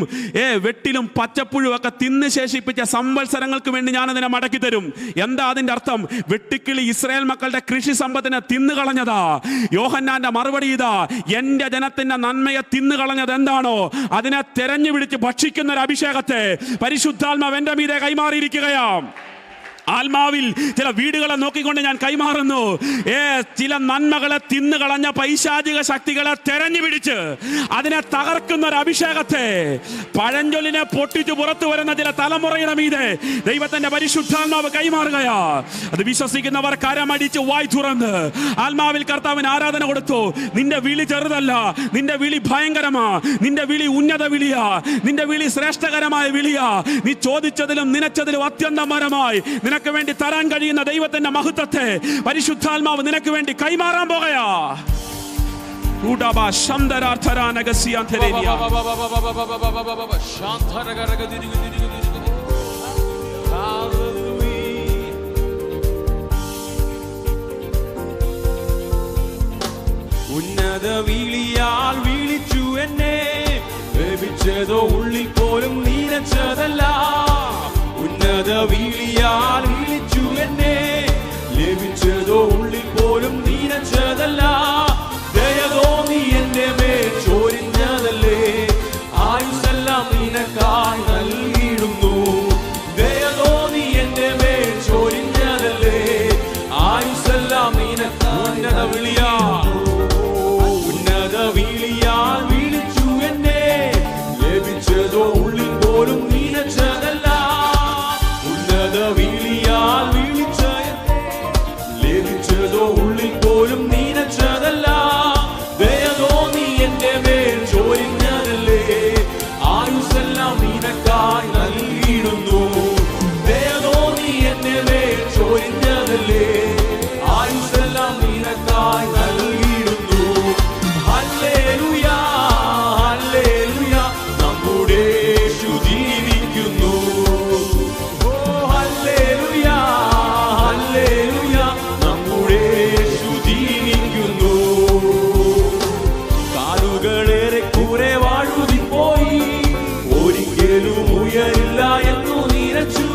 വെട്ടിലും പച്ചപ്പുഴും ഒക്കെ തിന്ന് ശേഷിപ്പിച്ച സംവത്സരങ്ങൾക്ക് വേണ്ടി ഞാൻ അതിനെ മടക്കി തരും. എന്താ അതിന്റെ അർത്ഥം? വെട്ടിക്കിളി ഇസ്രായേൽ മക്കളുടെ കൃഷി സമ്പത്തിനെ തിന്നു കളഞ്ഞതാ. യോഹന്നാന്റെ മറുപടി ഇതാ, എന്റെ ജനത്തിന്റെ നന്മയെ തിന്നു കളഞ്ഞത് എന്താണോ അതിനെ തെരഞ്ഞു പിടിച്ച് ഭക്ഷിക്കുന്ന ഒരു അഭിഷേകത്തെ പരിശുദ്ധാത്മാവ് എന്റെ മീതെ കൈമാറിയിരിക്കുകയാ. ആത്മാവിൽ ചില വീടുകളെ നോക്കിക്കൊണ്ട് ഞാൻ കൈമാറുന്നു. ചില നന്മകളെ തിന്നു കളഞ്ഞ പൈശാചിക ശക്തികളെ തെരഞ്ഞു പിടിച്ച് അതിനെ തകർക്കുന്ന ഒരു അഭിഷേകത്തെ, പഴഞ്ചൊല്ലിനെ പൊട്ടിച്ചു പുറത്തു വരുന്ന ചില തലമുറയുടെ മീതെ ദൈവത്തിന്റെ പരിശുദ്ധാത്മാവ് കൈമാറുകയാ. അത് വിശ്വസിക്കുന്നവർ കരമടിച്ച് വായ് തുറന്ന് ആത്മാവിൽ കർത്താവിന് ആരാധന കൊടുത്തു. നിന്റെ വിളി ചെറുതല്ല, നിന്റെ വിളി ഭയങ്കരമാ. നിന്റെ വിളി ഉന്നത വിളിയാ. നിന്റെ വിളി ശ്രേഷ്ഠകരമായ വിളിയാ. നീ ചോദിച്ചതിലും നിനച്ചതിലും അത്യന്തപരമായി നിനക്ക് വേണ്ടി തരാൻ കഴിയുന്ന ദൈവത്തിന്റെ മഹത്വത്തെ പരിശുദ്ധാത്മാവ് നിനക്ക് വേണ്ടി കൈമാറാൻ പോകുകയാ. ഉന്നത വിളിയാൽ വിളിച്ചു എന്നെ, ലഭിച്ചതോ ഉള്ളിൽ പോലും നീനച്ചതല്ല. ഉന്നത വിളിയാൽ വിളിച്ചു എന്നെ, ലഭിച്ചതോ ഉള്ളിൽ പോലും നീനച്ചതല്ല. ദയതോ നീ എന്റെ മേൽ ചോരിഞ്ഞതല്ലേ, ആയുസ്സെല്ലാം നിനക്കായി നൽകിയിടുന്നു. ദയതോ നീ എന്റെ മേൽ ചോരിഞ്ഞതല്ലേ, ആയുസ്സെല്ലാം നിനക്കായി. ഉന്നത വിളിയാൽ, ഉന്നത വിളിയാൽ വിളിച്ചു എന്നെ, ലഭിച്ചതോ ഉള്ളിൽ പോലും നീനച്ചതല്ല. വിളിയാൽ വിളിച്ച ലഭിച്ചതോ ഉള്ളിൽ പോലും നീനച്ചതല്ല. ദയതോ നീ എന്റെ മേൽ ചോരിഞ്ഞതല്ലേ, ആയുസ്സെല്ലാം നിനക്കായി നൽകിയിടുന്നു. ദയതോ നീ എന്റെ മേൽ ചോരിഞ്ഞതല്ലേ, ആയുസ്സെല്ലാം നിനക്കായി നൽകിയിടുന്നു. ഹല്ലേലൂയ, ഹല്ലേലൂയ, നമ്മുടെ യേശു ജീവിക്കുന്നു. കാലുകളേറെ കൂരെ വാഴുതിപ്പോയി, ഒരിക്കലും ഉയരില്ല എന്നു നിരച്ചു.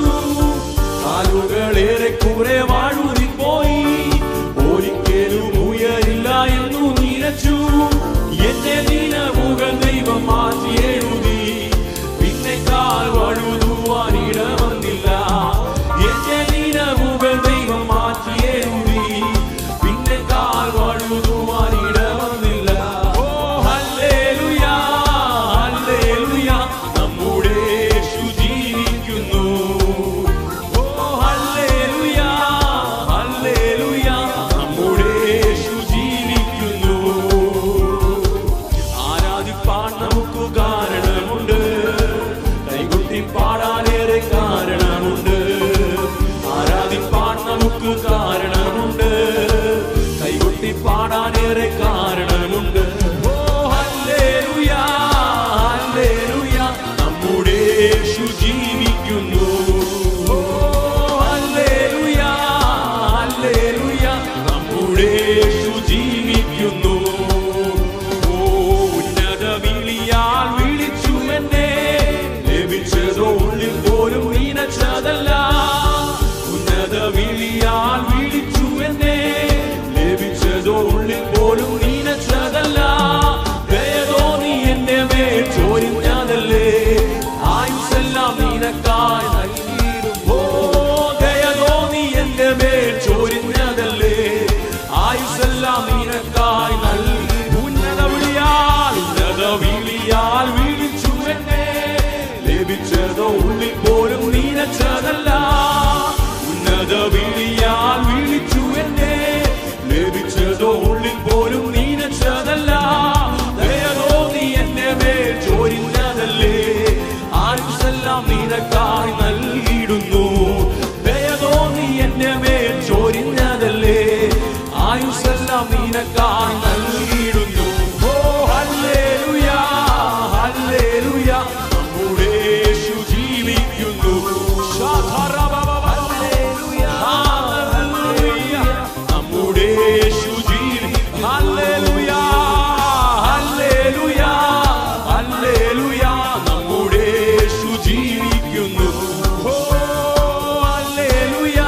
കാലുകളേറെ കൂരെ വാഴുതിപ്പോയി, ഒരിക്കലും ഉയരില്ല എന്നു നിരച്ചു. എന്റെ ദിനമുകൾ ദൈവം മാറ്റി എഴുതി, പിന്നെ കാൽ വഴുതുവാനിട വന്നില്ല. എന്റെ ദിനമുകൾ ദൈവം മാറ്റി എഴുതി, പിന്നെ കാൽ വഴുതുവാനിട വന്നില്ല. ഓ ഹല്ലേലൂയ, ഹല്ലേലൂയ, നമ്മുടെ യേശു ജീവിക്കുന്നു. ഓ ഹല്ലേലൂയ, ലഭിച്ചതോ ഉള്ളിൽ പോലും നീനച്ചതല്ല. ഉന്നത വിളിയാൽ വിളിച്ചു എന്നെ, ലഭിച്ചതോ ഉള്ളിൽ പോലും നീനച്ചതല്ല. ദയതോ നീ എന്നെ മേൽ ചൊരിഞ്ഞതല്ലേ, ആയുസ്സെല്ലാം നിനക്കായി നൽകിയിടുന്നു. ദയതോ നീ എന്നെ മേൽ ചൊരിഞ്ഞതല്ലേ, ആയുസ്സെല്ലാം നിനക്കായി നൽകിയിടുന്നു. ഓ ഹല്ലേലൂയ, ഹല്ലേലൂയ, നമ്മുടെ യേശു ജീവിക്കുന്നു. ഹല്ലേലൂയ, ഹല്ലേലൂയ, നമ്മുടെ യേശു ജീവിക്കുന്നു. ഹല്ലേലൂയ, ഹല്ലേലൂയ, ഹല്ലേലൂയ, നമ്മുടെ യേശു ജീവിക്കുന്നു. ഓ ഹല്ലേലൂയ,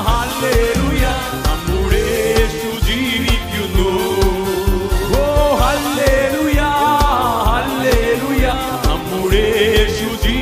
ഹല്ലേലൂയ, നമ്മുടെ യേശു ജീവിക്കുന്നു. ഓ ഹല്ലേലൂയ, ഹല്ലേലൂയ, നമ്മുടെ യേശു ജീവിക്കുന്നു.